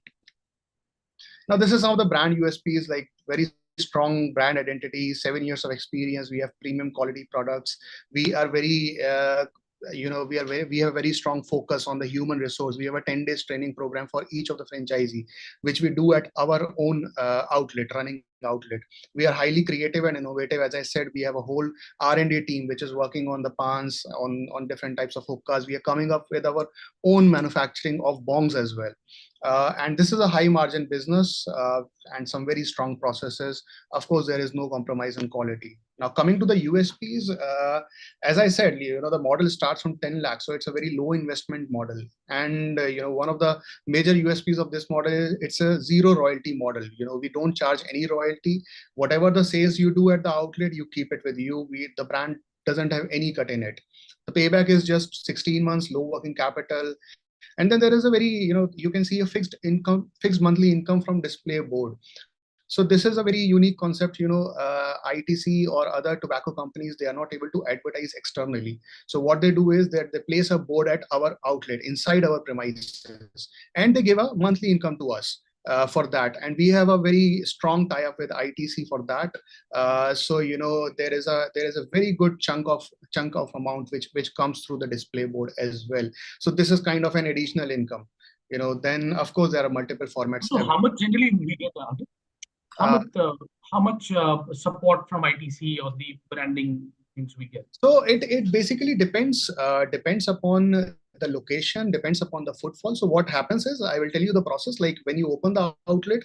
Now, this is some of the brand USPs, like very strong brand identity, 7 years of experience. We have premium quality products. We are very we have a very strong focus on the human resource. We have a 10 days training program for each of the franchisee, which we do at our own running outlet. We are highly creative and innovative. As I said, we have a whole R&D team which is working on the pans, on different types of hookahs. We are coming up with our own manufacturing of bongs as well. And this is a high margin business and some very strong processes. Of course, there is no compromise on quality. Now, coming to the USPs, as I said, the model starts from 10 lakhs. So it's a very low investment model. And, one of the major USPs of this model is it's a zero royalty model. We don't charge any royalty. Whatever the sales you do at the outlet, you keep it with you. The brand doesn't have any cut in it. The payback is just 16 months, low working capital. And then there is a very, you can see a fixed monthly income from display board. So this is a very unique concept. ITC or other tobacco companies, they are not able to advertise externally. So what they do is that they place a board at our outlet inside our premises, and they give a monthly income to us for that. And we have a very strong tie-up with ITC for that. So there is a very good chunk of amount which comes through the display board as well. So this is kind of an additional income. Then of course there are multiple formats. So how much generally we get? How much support from ITC or the branding things we get? So it basically depends upon the location, depends upon the footfall. So what happens is, I will tell you the process. Like when you open the outlet,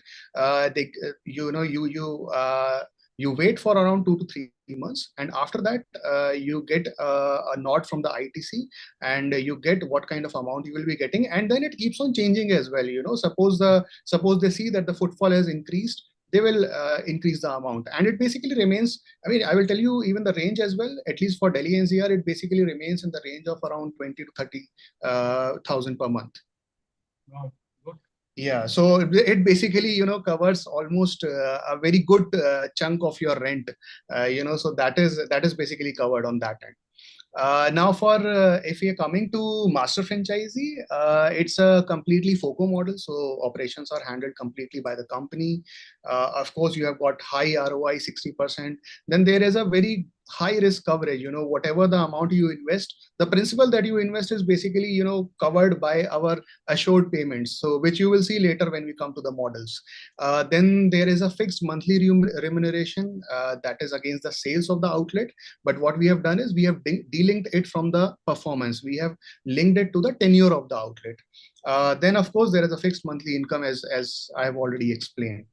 you wait for around 2 to 3 months, and after that you get a nod from the ITC, and you get what kind of amount you will be getting, and then it keeps on changing as well. Suppose they see that the footfall has increased, they will increase the amount, and it basically remains. I mean, I will tell you even the range as well. At least for Delhi NCR, it basically remains in the range of around 20 to 30,000 per month. Wow, good. Yeah, so it basically covers almost a very good chunk of your rent. So that is basically covered on that end. Now, if we are coming to master franchisee, it's a completely FOCO model. So operations are handled completely by the company. Of course, you have got high ROI, 60%. Then there is a very high risk coverage. Whatever the amount you invest, the principal that you invest is basically covered by our assured payments. So which you will see later when we come to the models. Then there is a fixed monthly remuneration that is against the sales of the outlet. But what we have done is we have delinked it from the performance. We have linked it to the tenure of the outlet. Then of course there is a fixed monthly income, as I have already explained.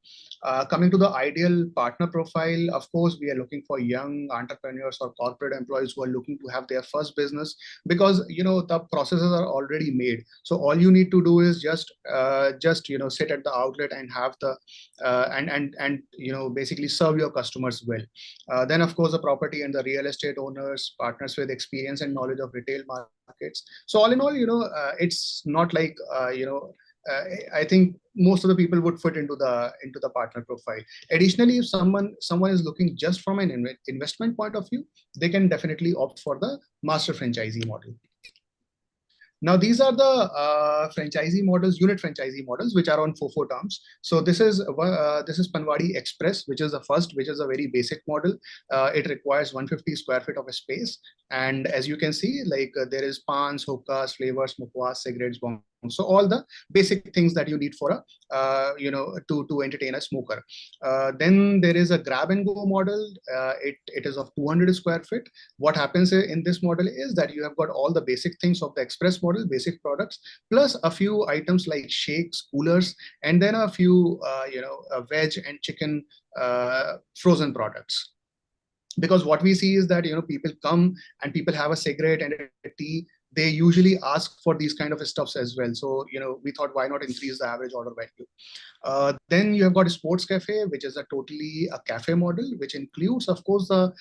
Coming to the ideal partner profile, of course, we are looking for young entrepreneurs or corporate employees who are looking to have their first business, because the processes are already made. So all you need to do is just sit at the outlet and have the basically serve your customers well. Then of course the property and the real estate owners, partners with experience and knowledge of retail markets. So all in all, it's not like I think most of the people would fit into the partner profile. Additionally, if someone is looking just from an investment point of view, they can definitely opt for the master franchisee model. Now, these are the franchisee models, unit franchisee models, which are on FOFO terms. So this is Panwadi Express, which is the first, which is a very basic model. It requires 150 square feet of a space. And as you can see, there is pans, hookahs, flavors, mukwas, cigarettes, bong. So all the basic things that you need for to entertain a smoker. Then there is a grab and go model. It is of 200 square feet. What happens in this model is that you have got all the basic things of the express model, basic products, plus a few items like shakes, coolers, and then a few veg and chicken frozen products. Because what we see is that people come and people have a cigarette and a tea. They usually ask for these kind of stuffs as well. So we thought, why not increase the average order value? Then you have got a sports cafe, which is totally a cafe model, which includes, of course, the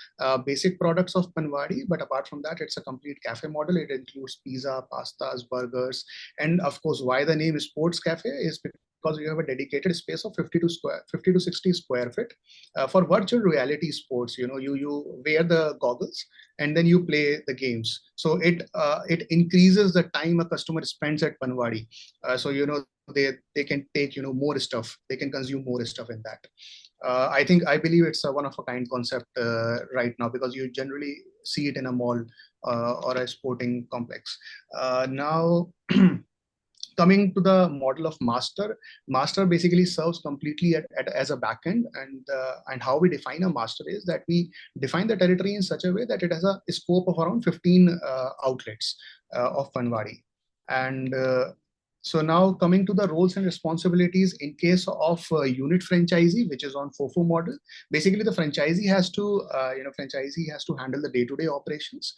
basic products of Panwadi. But apart from that, it's a complete cafe model. It includes pizza, pastas, burgers, and of course, why the name is sports cafe is because you have a dedicated space of 50 to 60 square feet for virtual reality sports. You wear the goggles and then you play the games. So it increases the time a customer spends at Panwadi. So they can take more stuff. They can consume more stuff in that. I believe it's a one of a kind concept right now, because you generally see it in a mall or a sporting complex. Now. Coming to the model of master basically serves completely as a backend, and how we define a master is that we define the territory in such a way that it has a scope of around 15 outlets of Panwadi. And so now coming to the roles and responsibilities in case of unit franchisee, which is on FOFO model, basically the franchisee has to handle the day-to-day operations,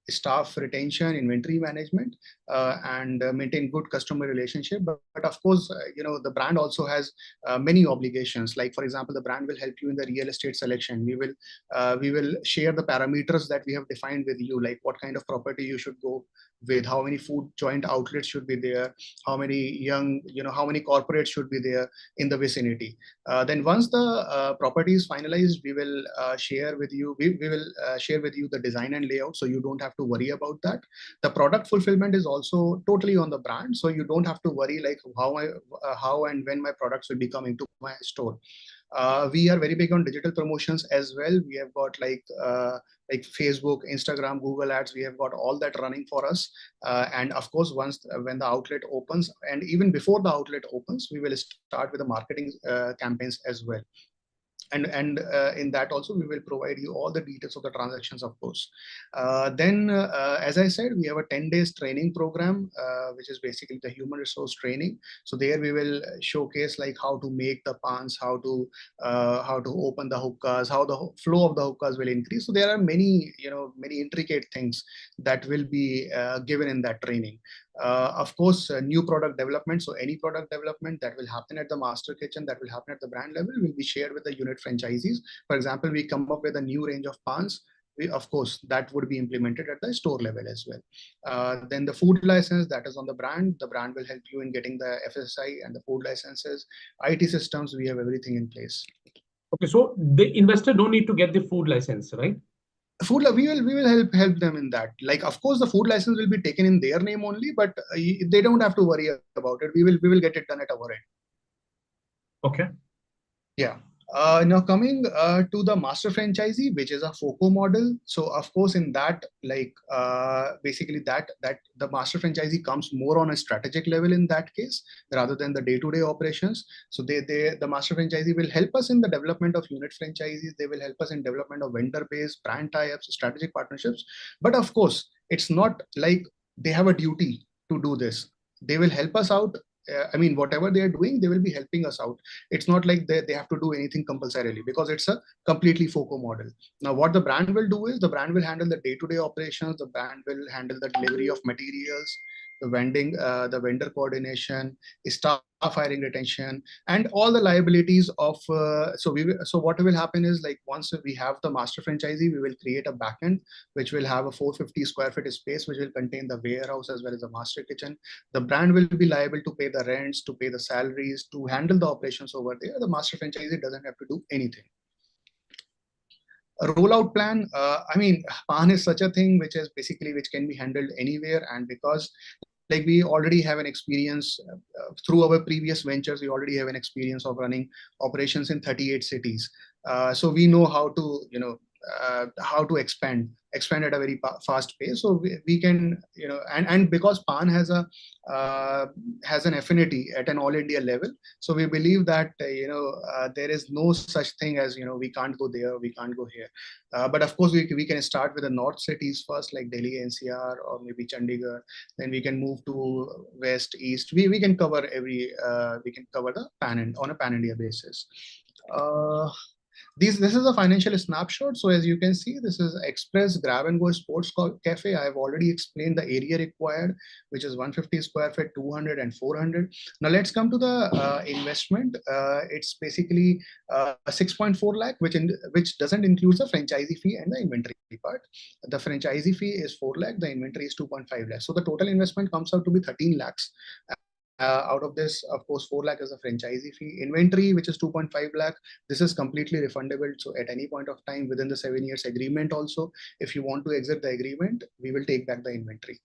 staff retention, inventory management, and maintain good customer relationship. But of course, the brand also has many obligations. Like for example, the brand will help you in the real estate selection. We will share the parameters that we have defined with you, like what kind of property you should go with, how many food joint outlets should be there, how many how many corporates should be there in the vicinity. Then once the property is finalized, we will share with you. We will share with you the design and layout, so you don't have to worry about that. The product fulfillment is also totally on the brand, so you don't have to worry like how and when my products will be coming to my store. We are very big on digital promotions as well. We have got like Facebook, Instagram, Google ads. We have got all that running for us. And of course, when the outlet opens, and even before the outlet opens, we will start with the marketing campaigns as well. And in that also we will provide you all the details of the transactions, of course. Then as I said, we have a 10 days training program, which is basically the human resource training. So there we will showcase like how to make the pans, how to open the hookahs, how the flow of the hookahs will increase. So there are many, many intricate things that will be given in that training. Of course, new product development. So any product development that will happen at the master kitchen, that will happen at the brand level, will be shared with the unit franchisees. For example, we come up with a new range of pans. Of course, that would be implemented at the store level as well. Then the food license, that is on the brand. The brand will help you in getting the FSI and the food licenses. IT systems, we have everything in place. Okay, so the investor don't need to get the food license, right? Food, we will help them in that. Like, of course, the food license will be taken in their name only, but they don't have to worry about it. We will get it done at our end. Okay. Yeah. Now coming to the master franchisee, which is a FOCO model. So of course, in that, like basically that the master franchisee comes more on a strategic level in that case, rather than the day-to-day operations. So the master franchisee will help us in the development of unit franchisees. They will help us in development of vendor-based brand tie-ups, strategic partnerships. But of course, it's not like they have a duty to do this. They will help us out. I mean, whatever they are doing, they will be helping us out. It's not like they have to do anything compulsorily, because it's a completely FOCO model. Now, what the brand will do is the brand will handle the day-to-day operations. The brand will handle the delivery of materials, the vendor coordination, staff hiring, retention, and all the liabilities of. So what will happen is, like, once we have the master franchisee, we will create a backend which will have a 450 square feet space, which will contain the warehouse as well as the master kitchen. The brand will be liable to pay the rents, to pay the salaries, to handle the operations over there. The master franchisee doesn't have to do anything. A rollout plan, I mean, PAN is such a thing which can be handled anywhere. And because like we already have an experience through our previous ventures, we already have an experience of running operations in 38 cities. So we know how to expand at a very fast pace. So we can, and because PAN has an affinity at an all India level. So we believe that, there is no such thing as, we can't go there, we can't go here. But of course, we can start with the north cities first, like Delhi, NCR, or maybe Chandigarh. Then we can move to west, east. We can cover the on a pan India basis. This is a financial snapshot. So as you can see, this is Express Grab and Go Sports Cafe. I have already explained the area required, which is 150 square feet, 200 and 400. Now let's come to the investment. It's basically 6.4 lakh, which doesn't include the franchisee fee and the inventory part. The franchisee fee is 4 lakh. The inventory is 2.5 lakh. So the total investment comes out to be 13 lakhs. Out of this, of course, 4 lakh is a franchisee fee. Inventory, which is 2.5 lakh, this is completely refundable. So at any point of time within the 7 years agreement also, if you want to exit the agreement, we will take back the inventory.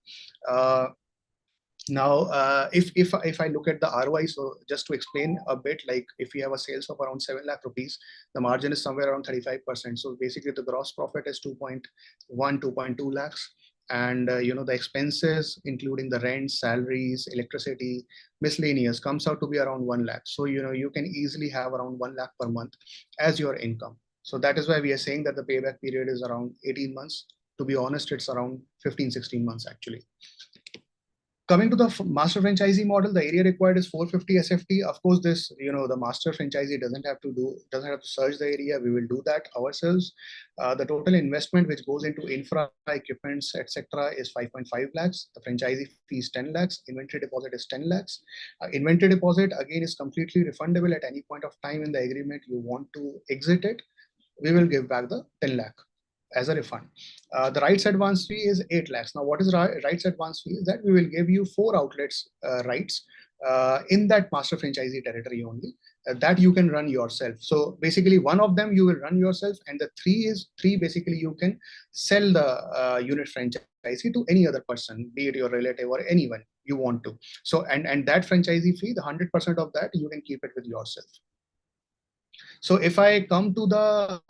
Now, if I look at the ROI, so just to explain a bit, like if we have a sales of around 7 lakh rupees, the margin is somewhere around 35%. So basically the gross profit is 2.2 lakhs. And the expenses, including the rent, salaries, electricity, miscellaneous, comes out to be around 1 lakh. So you can easily have around 1 lakh per month as your income. So that is why we are saying that the payback period is around 18 months. To be honest, it's around 15-16 months actually. Coming to the master franchisee model, the area required is 450 SFT. Of course, this, the master franchisee doesn't have to search the area. We will do that ourselves. The total investment which goes into infra, equipments, etc., is 5.5 lakhs. The franchisee fee is 10 lakhs. Inventory deposit is 10 lakhs. Inventory deposit again is completely refundable at any point of time in the agreement. You want to exit it, we will give back the 10 lakh as a refund. The rights advance fee is 8 lakhs. Now, what is rights advance fee? Is that we will give you 4 outlets rights in that master franchisee territory only, that you can run yourself. So basically, one of them you will run yourself, and the three basically you can sell the unit franchisee to any other person, be it your relative or anyone you want to. So and that franchisee fee, the 100% of that you can keep it with yourself. So if I come to the,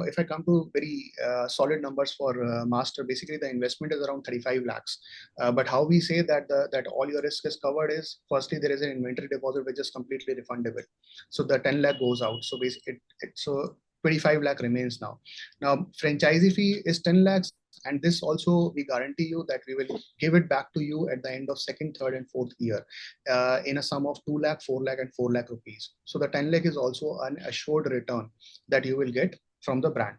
if I come to very solid numbers for master, basically the investment is around 35 lakhs. But how we say that that all your risk is covered is, firstly, there is an inventory deposit which is completely refundable. So the 10 lakh goes out. So basically, so 25 lakh remains now. Now, franchisee fee is 10 lakhs. And this also, we guarantee you that we will give it back to you at the end of second, third, and fourth year in a sum of 2 lakh, 4 lakh, and 4 lakh rupees. So the 10 lakh is also an assured return that you will get from the brand.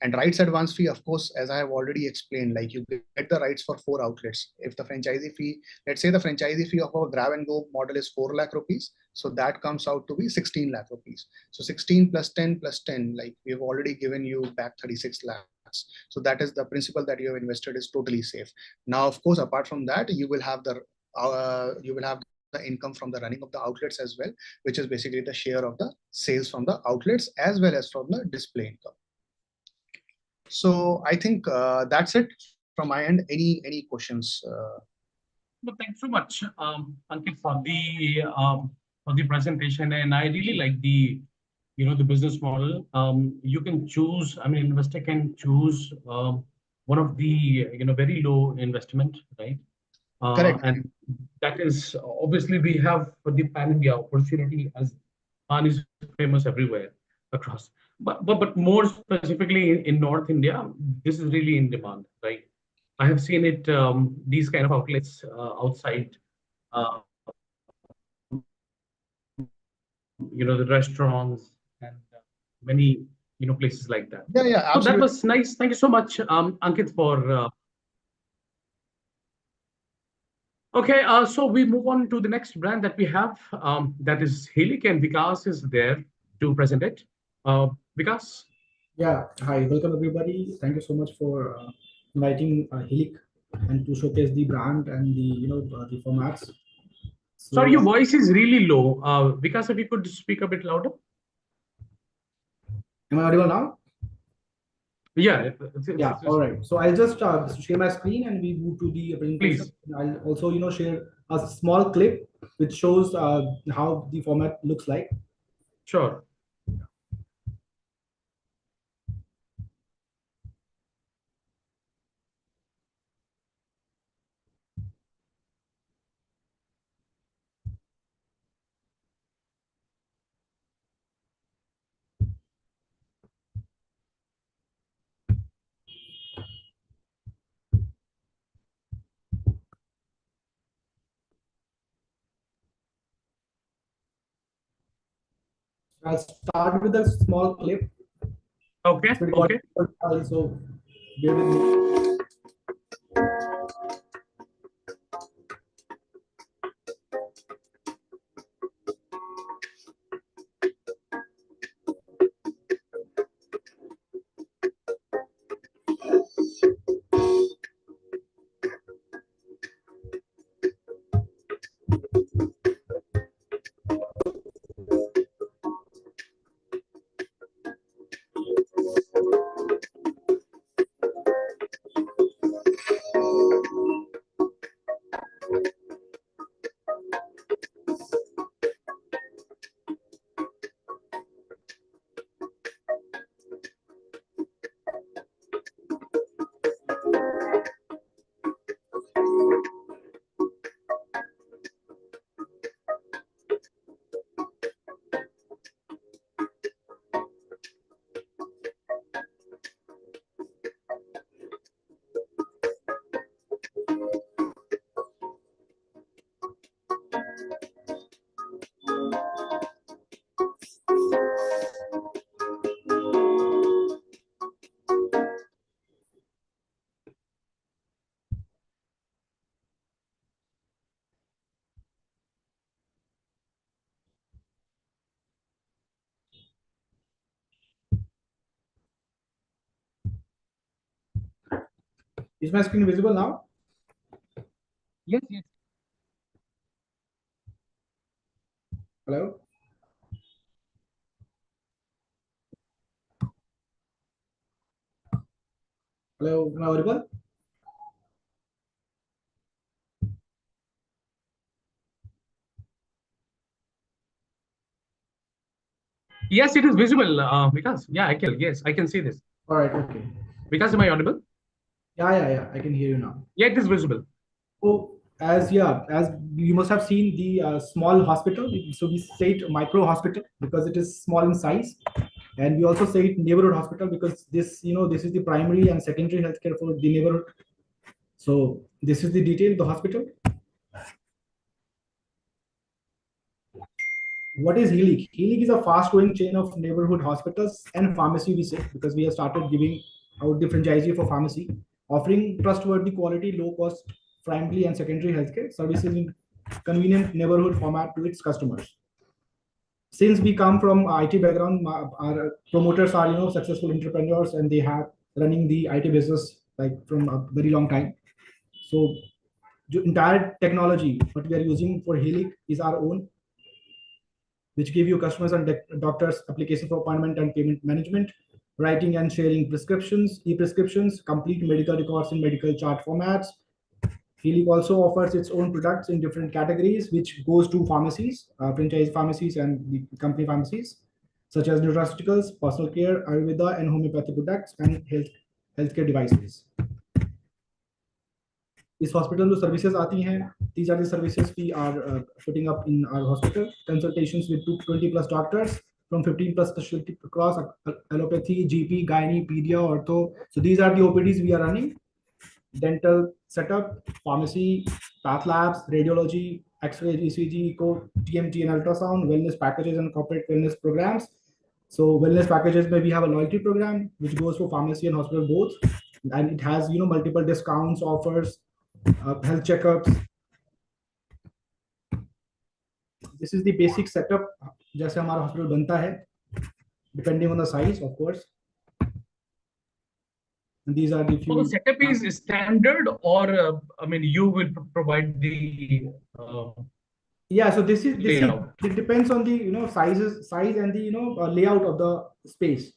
And rights advance fee, of course, as I have already explained, like you get the rights for 4 outlets. If the franchisee fee, let's say the franchisee fee of our grab and go model is 4 lakh rupees, so that comes out to be 16 lakh rupees. So 16 plus 10 plus 10, like we have already given you back 36 lakhs. So that is the principal that you have invested is totally safe. Now, of course, apart from that, you will have the income from the running of the outlets as well, which is basically the share of the sales from the outlets as well as from the display income. So I think that's it from my end. Any questions? Well, thanks so much, Ankit, for the presentation, and I really like the the business model. You can choose. I mean, investor can choose one of the very low investment, right? Correct. And that is obviously we have for the pan India opportunity as pan is famous everywhere across. But more specifically in North India, this is really in demand, right? I have seen it these kind of outlets outside, uh, the restaurants and many places like that. Yeah, So that absolutely. was nice. Thank you so much, Ankit, for. Okay, so we move on to the next brand that we have. That is Helic, and Vikas is there to present it. Vikas. Yeah, hi, welcome everybody. Thank you so much for inviting Helic and to showcase the brand and the formats. Sorry, So, your voice is really low. Vikas, if you could speak a bit louder. am I audible now? Yeah. Yeah, all right. So I'll just share my screen and we move to the presentation. Please. I'll also, share a small clip which shows how the format looks like. Sure. I'll start with a small clip. Okay. Okay. So bear with me. Is my screen visible now? Yes. Yes. Hello? Hello, am I audible? Yes, it is visible, Vikas. Yeah, yes, I can see this. All right, okay. Vikas, am I audible? Yeah, I can hear you now. Yeah, it is visible. So as you must have seen the small hospital. So we say it micro hospital because it is small in size, and we also say it neighborhood hospital because this this is the primary and secondary healthcare for the neighborhood. So this is the detail of the hospital. What is Helic? Helic is a fast-growing chain of neighborhood hospitals and pharmacy, we say, because we have started giving out the franchisee for pharmacy, offering trustworthy quality, low-cost primary and secondary healthcare services in convenient neighborhood format to its customers. Since we come from IT background, our promoters are successful entrepreneurs and they have running the IT business like from a very long time. So the entire technology what we are using for Helic is our own, which give you customers and doctors application for appointment and payment management, writing and sharing prescriptions, e-prescriptions, complete medical records in medical chart formats. Helic also offers its own products in different categories, which goes to pharmacies, franchise pharmacies and the company pharmacies, such as nutraceuticals, personal care, Ayurveda, and homeopathy products and healthcare devices. इस hospital जो services आती हैं, these are the services we are putting up in our hospital. Consultations with 20 plus doctors from 15 plus specialty across allopathy, GP, gynae, pedia, ortho. So these are the OPDs we are running. Dental setup, pharmacy, path labs, radiology, X-ray, ECG, echo, TMT, and ultrasound, wellness packages and corporate wellness programs. So wellness packages, maybe we have a loyalty program which goes for pharmacy and hospital both, and it has multiple discounts, offers, health checkups. This is the basic setup जैसे हमारा hospital बनता है, depending on the size, of course. And these are the few. So the setup is standard, or I mean, you will provide the. Yeah, so this is it depends on the size and the layout of the space.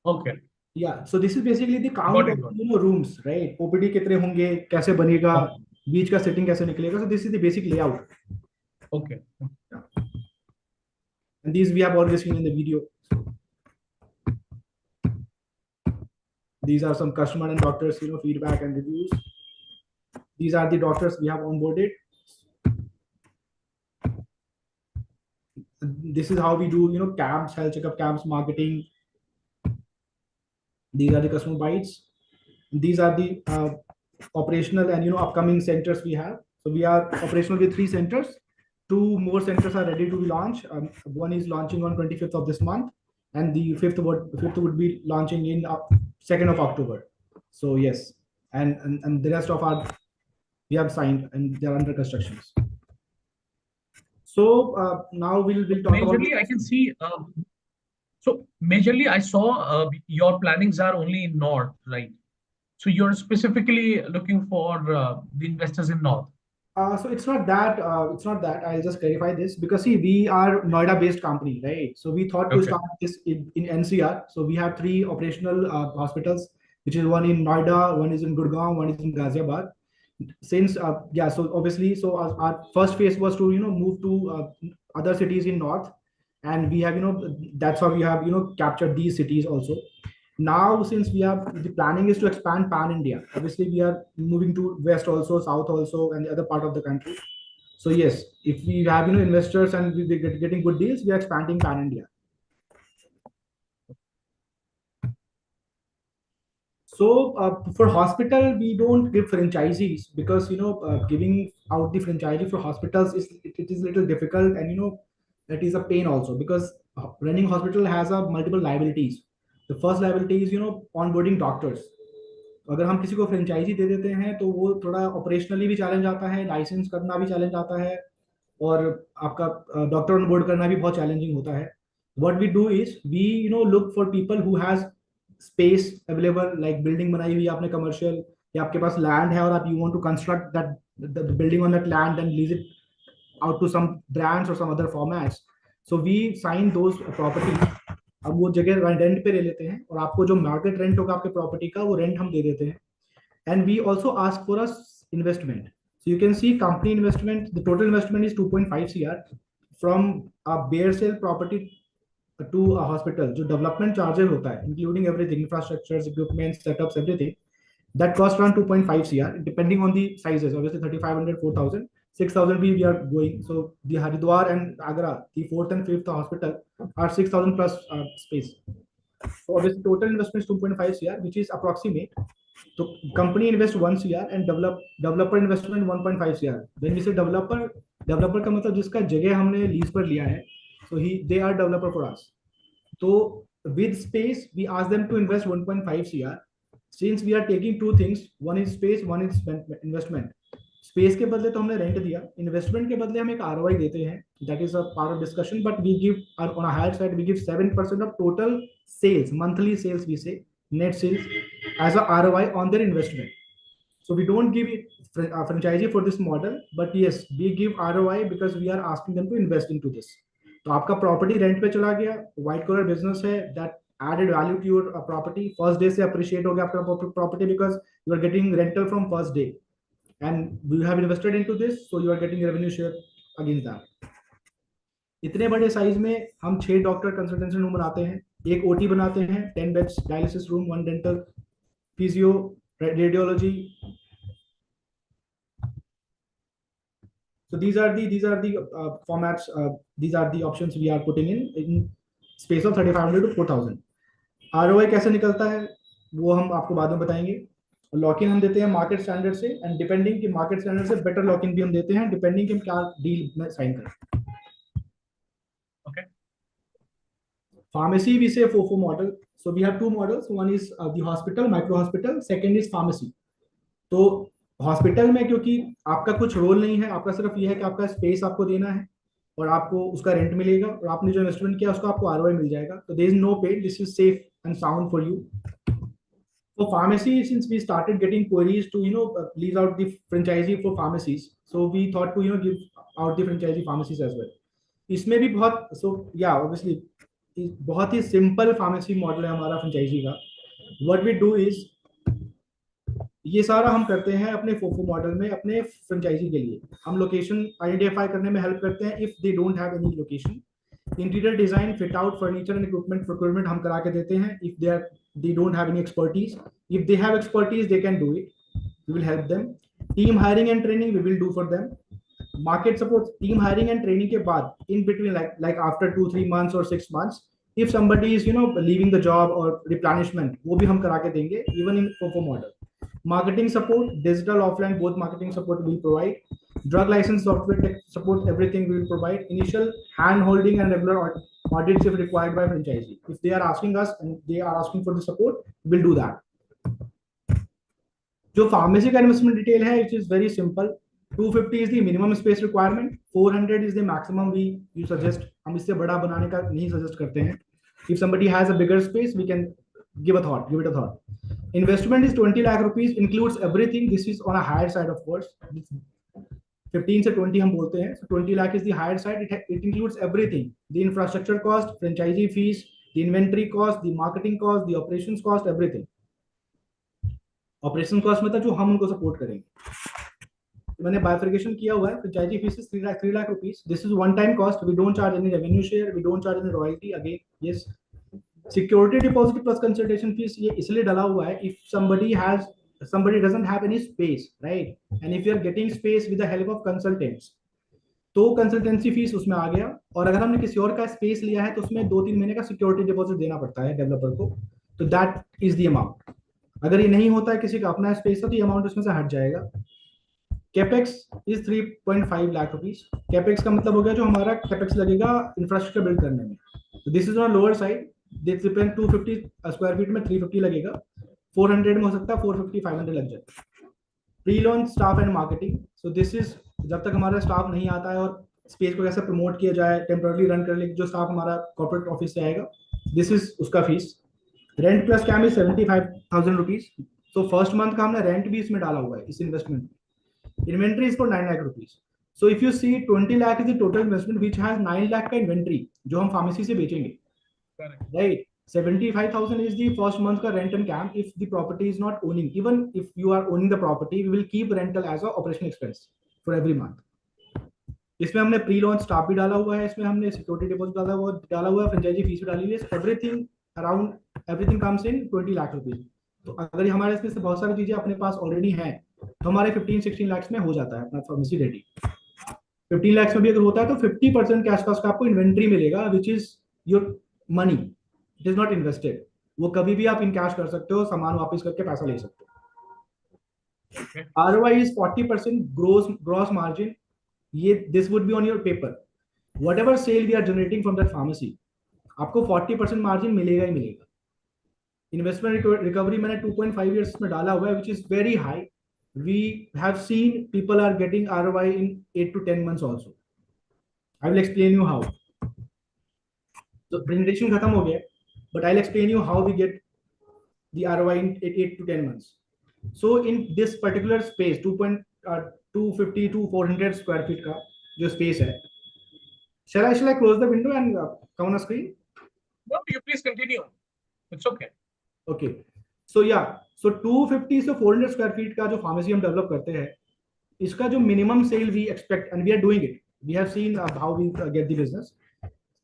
Okay. Yeah, so this is basically the count of rooms, right? OPD कितने होंगे, कैसे बनेगा, बीच का setting कैसे निकलेगा. So this is the basic layout. Okay. Yeah. And these we have already seen in the video. These are some customer and doctors feedback and reviews. These are the doctors we have onboarded. This is how we do camps, health checkup camps, marketing. These are the customer bites. These are the operational and upcoming centers we have. So we are operational with 3 centers. 2 more centers are ready to be launched. One is launching on 25th of this month, and the fifth would be launching in 2nd of October. So yes, and the rest of our we have signed and they are under constructions. So now we'll talk majorly about. I can see. So majorly, I saw your plannings are only in North, right? So you're specifically looking for the investors in North. So it's not that. I'll just clarify this because see, we are Noida-based company, right? So we thought to start this in NCR. So we have 3 operational hospitals, which is one in Noida, one is in Gurgaon, one is in Ghaziabad. Since so obviously, so our first phase was to move to other cities in North, and we have that's how we have captured these cities also. Now since the planning is to expand pan India, obviously we are moving to west also, south also, and the other part of the country. So yes, if we have investors and we're getting good deals, we are expanding pan India. So for hospital, we don't give franchisees because giving out the franchisee for hospitals is a little difficult, and that is a pain also because running hospital has a multiple liabilities. The first liability is onboarding doctors. अगर हम किसी को franchise दे देते हैं तो वो थोड़ा operationally भी चैलेंज आता है, लाइसेंस करना भी चैलेंज आता है, और आपका डॉक्टर ऑनबोर्ड करना भी बहुत चैलेंजिंग होता है. What we do is we look for people who has space available, like building बनाई हुई आपने कमर्शियल, या आपके पास लैंड है और आप you want to construct that the building on that land and lease it out to some brands or some other formats. So we sign those properties. अब वो जगह रेंट पे ले लेते हैं और आपको जो मार्केट रेंट होगा आपके प्रॉपर्टी का वो रेंट हम दे देते हैं. And we also ask for a investment. So you can see company investment, the total investment is 2.5 CR from a bare sale property to a hospital, जो development charges होता है, including everything, infrastructures, equipment, setups, everything, that costs around 2.5 CR, depending on the sizes. Obviously, 3,500, 4,000, 6,000 we are going. So the Haridwar and Agra, the 4th and 5th hospital, are 6,000 plus space. So obviously, total investment is 2.5 CR, which is approximate. So company invest 1 CR and developer investment 1.5 CR. When we say developer का मतलब जिसका जगह हमने lease पर लिया है, so they are developer for us. So with space, we ask them to invest 1.5 CR. Since we are taking two things, one is space, one is investment. Space के बदले तो हमने रेंट दिया, इन्वेस्टमेंट के बदले हम एक आरओआई देते हैं, that is a part of discussion, but we give on a higher side we give 7% of total sales, monthly sales we say, net sales as a ROI on their investment. So we don't give it franchisee for this model, but yes, we give ROI because we are asking them to invest into this. तो आपका property rent पे चला गया, white collar business है, that added value to your property, first day से appreciate हो गया आपका property because you are getting rental from first day and you have invested into this, so you are getting revenue share against that. इतने बड़े size में हम 6 doctor consultancy room बनाते हैं, एक ओटी बनाते हैं, 10 beds dialysis room, 1 dental, physio, radiology. So these are the formats, these are the options we are putting in space of 3,500 to 4,000. ROI कैसे निकलता है वो हम आपको बाद में बताएंगे. लॉक इन हम देते हैं मार्केट स्टैंडर्ड से, एंड डिपेंडिंग कि मार्केट स्टैंडर्ड से बेटर लॉक इन भी हम देते हैं, डिपेंडिंग कि हम क्या डील में साइन करें. Okay. Pharmacy, we say FOFO model. So we have two models. One is the hospital, micro hospital. Second is pharmacy. तो हॉस्पिटल में क्योंकि आपका कुछ रोल नहीं है, आपका सिर्फ ये है कि आपका स्पेस आपको देना है और आपको उसका रेंट मिलेगा और आपने जो इन्वेस्टमेंट किया उसका आपको आरओआई मिल जाएगा. तो देयर इज नो पे, this is safe and sound for you. For pharmacy, since we started getting queries to lease out the franchisee for pharmacies, so we thought to give out the franchisee pharmacies as well. इसमें भी बहुत, so yeah, obviously बहुत ही simple pharmacy model है हमारा franchise का. What we do is, ये सारा हम करते हैं अपने फोफो मॉडल में अपने फ्रेंचाइजी के लिए. हम लोकेशन आइडेंटिफाई करने में हेल्प करते हैं if they don't have any location. Interior design, fit out, furniture and equipment procurement हम करा के देते हैं if they don't have any expertise. If they have expertise, they can do it. We will help them. Team hiring and training we will do for them. Market support, team hiring and training के बाद, in between like after 2-3 months or 6 months, if somebody is leaving the job or replenishment, वो भी हम करा के देंगे even in FOFO model. Marketing support, digital, offline, both marketing support we will provide. Drug license, software tech support, everything we will provide. Initial hand holding and regular audits if required by franchisee. If they are asking us and they are asking for the support, we will do that. जो pharmacy का investment detail है, it is very simple. 250 is the minimum space requirement. 400 is the maximum you suggest. हम इससे बड़ा बनाने का नहीं suggest करते हैं. If somebody has a bigger space, we can give it a thought. Investment is 20 lakh rupees, includes everything. This is on a higher side, of course. 15 से 20 हम बोलते हैं. So 20 lakh is the higher side. It includes everything: the infrastructure cost, franchisee fees, the inventory cost, the marketing cost, the operations cost, everything. Operation cost मतलब जो हम उनको support करेंगे. मैंने bifurcation किया हुआ है. Franchisee fees is 3 lakh rupees. This is one time cost. We don't charge any revenue share. We don't charge any royalty. Again, yes. Security deposit plus consultation fees ये इसलिए डाला हुआ है if somebody doesn't have any space, right? And if you are getting space with the help of consultants, तो consultancy fees उसमें आ गया. और अगर हमने किसी और का space लिया है तो उसमें 2-3 महीने का security deposit देना पड़ता है डेवलपर को. तो that is the amount. अगर ये नहीं होता है, किसी का अपना space है, तो ये amount उसमें से हट जाएगा. capex is 3.5 lakh rupees. capex का मतलब हो गया जो हमारा capex लगेगा infrastructure build करने में. So this is on a lower side. This depends 250 square feet में 350 लगेगा. 400 में हो सकता है 450, 500 लग जाए. Pre launch staff and marketing. So this is जब तक हमारा स्टाफ नहीं आता है और स्पेस को कैसे प्रमोट किया जाए, टेम्पररी रन कर ले, जो स्टाफ हमारा कॉर्पोरेट ऑफिस से आएगा, दिस इज उसका fees. Rent plus CAM is 75,000 rupees. So first month का हमने रेंट भी इसमें डाला हुआ है इस इन्वेस्टमेंट में. Inventory is for 9 lakh rupees. So if you see 20 lakh is the total investment which has 9 lakh का इन्वेंट्री जो हम फार्मेसी से बेचेंगे. Right, 75,000 is the first month ka rent and camp if the property is not owning. Even if you are owning the property, we will keep rental as a operation expense for every month. इसमें हमने pre launch staff भी डाला हुआ है, इसमें हमने security deposit डाला हुआ है, फ्रेंचाइजी फीस भी डाली हुई है, everything around everything comes in 20 lakh rupees. तो अगर हमारे इसमें से बहुत सारी चीजें अपने पास ऑलरेडी हैं तो हमारे 15-16 लाख में हो जाता है अपना फार्मेसी रेडी। 15 लाख में भी अगर होता है तो 50% कैश कॉस्ट का आपको इन्वेंट्री मिलेगा, which is your money, it is not invested. वो कभी भी आप इन कैश कर सकते हो, सामान वापस करके पैसा ले सकते हो। ROI is 40% gross margin. This would be on your paper. Whatever sale we are generating from that pharmacy, आपको 40% मार्जिन मिलेगा ही मिलेगा। इन्वेस्टमेंट रिकवरी मैंने 2.5 years में डाला हुआ है, which is very high. We have seen people are getting ROI in 8 to 10 months also. I will explain you how. So presentation खत्म हो गया, but I'll explain you how we get the ROI in 8 to 10 months. So in this particular space, 250 to 400 square feet का जो space है, shall I close the window and come on a screen? No, you please continue. It's okay. Okay. So yeah, so 250 से 400 square feet का जो pharmacy हम develop करते हैं, इसका जो minimum sale we expect and we are doing it. We have seen how we get the business.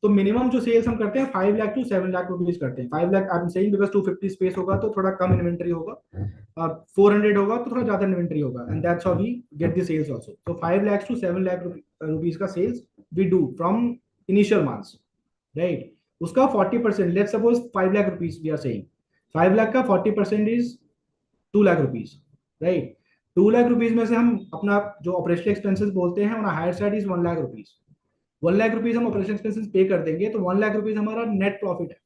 तो minimum जो सेल्स हम करते हैं 5 लाख टू 7 लाख रुपीज करते हैं। 5 lakh I am saying because 250 space होगा तो थोड़ा कम इन्वेंटरी होगा, 400 होगा तो थोड़ा ज्यादा इन्वेंटरी होगा, and that's how we get the sales also. तो 5 लाख टू 7 लाख रुपीज का sales we do from initial months, right. उसका 40%, let's suppose 5 lakh rupees we are saying, 5 lakh का 40% is 2 lakh rupees, right. 2 lakh rupees में से हम अपना जो ऑपरेशनल एक्सपेंसेस बोलते हैं on higher side is 1 lakh rupees. 1 lakh rupees हम ऑपरेशन एक्सपेंसेस पे कर देंगे तो 1 लाख रुपीज हमारा नेट प्रॉफिट है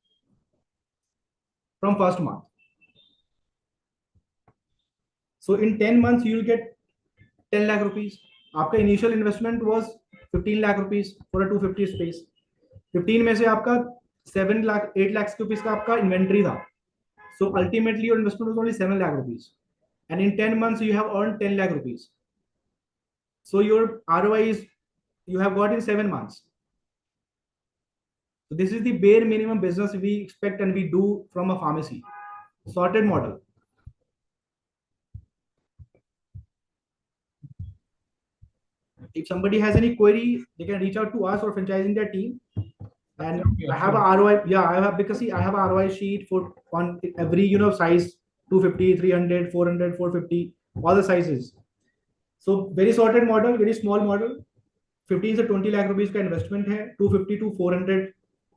from first month. So in 10 months you will get 10 lakh rupees. आपका initial investment was 15 lakh rupees for a 250 space. 15 में से आपका 7 लाख 8 लाख रुपीज का आपका इन्वेंट्री था, so ultimately your investment was only 7 lakh rupees, and in 10 months you have earned 10 lakh rupees. So your ROI is you have got in 7 months. So this is the bare minimum business we expect and we do from a pharmacy. Sorted model. If somebody has any query, they can reach out to us or franchising their team. And I have a ROI. Yeah, I have, because see, I have a ROI sheet for on every size 250, 300, 400, 450, all the sizes. So very sorted model, very small model. 15 से 20 lakh rupees का investment है, 250 to 400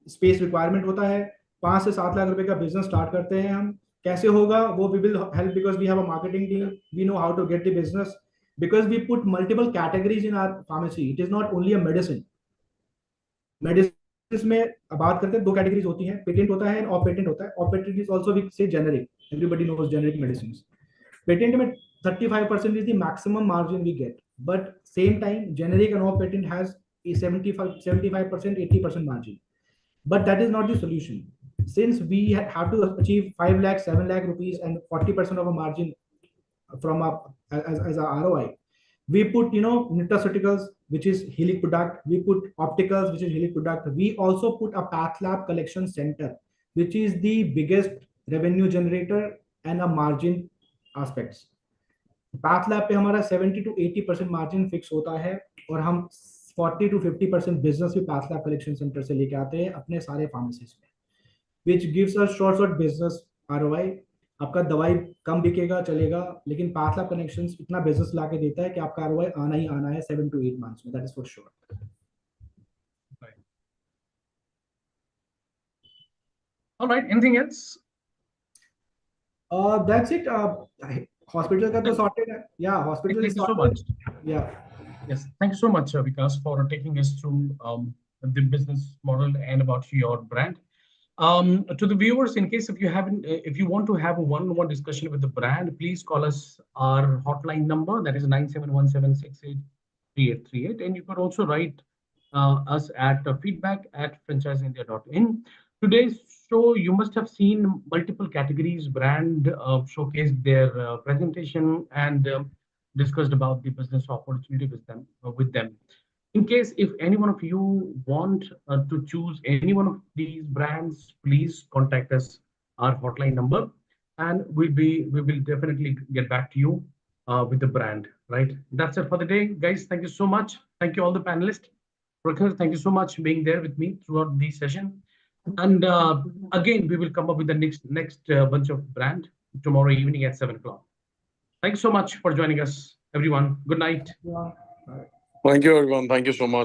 space requirement होता है, 5 से 7 लाख रुपए का business start करते हैं हम। कैसे होगा वो we will help because we have a marketing team, we know how to get the business because we put multiple categories in our pharmacy. It is not only a medicine. Medicine में बात करते हैं 2 categories होती हैं, patent होता है off patent होता है। Off patent is also we say generic, everybody knows generic medicine. Patent में 35% is the maximum margin we get, but same time generic and off patent has a 75%, 80% margin, but that is not the solution. Since we have to achieve 5 lakh 7 lakh rupees and 40% of a margin from as a ROI, we put nutraceuticals, which is Helic product, we put opticals, which is Helic product, we also put a path lab collection center, which is the biggest revenue generator and a margin aspects. Path lab पे हमारा 70 to 80% margin fix होता है और हम 40 to 50% business भी path lab collection centre से लेके आते हैं अपने सारे फार्मेसीज में, which gives us short business ROI। आपका दवाई कम बिकेगा चलेगा, लेकिन पैथ लैब कनेक्शंस इतना बिजनेस लाके देता है कि आपका ROI आना ही आना है 7 to 8 months में, that is for sure. All right, anything else? That's it. Hospital का तो sorted है. Yeah, hospital is sorted. Thank you so much. Yeah. Yes, thank you so much, Vikas, for taking us through the business model and about your brand. To the viewers, in case if you want to have a one-on-one discussion with the brand, please call us our hotline number, that is 9717683838, and you could also write us at feedback@franchiseindia.in. Today's show, you must have seen multiple categories brand showcased their presentation and discussed about the business opportunity with them. In case if any one of you want to choose any one of these brands, please contact us, our hotline number, and we will definitely get back to you with the brand. Right? That's it for the day, guys. Thank you so much. Thank you all the panelists. Prakhar, thank you so much for being there with me throughout the session. And again, we will come up with the next bunch of brand tomorrow evening at 7 o'clock. Thanks so much for joining us, everyone. Good night. Thank you, everyone. Thank you so much.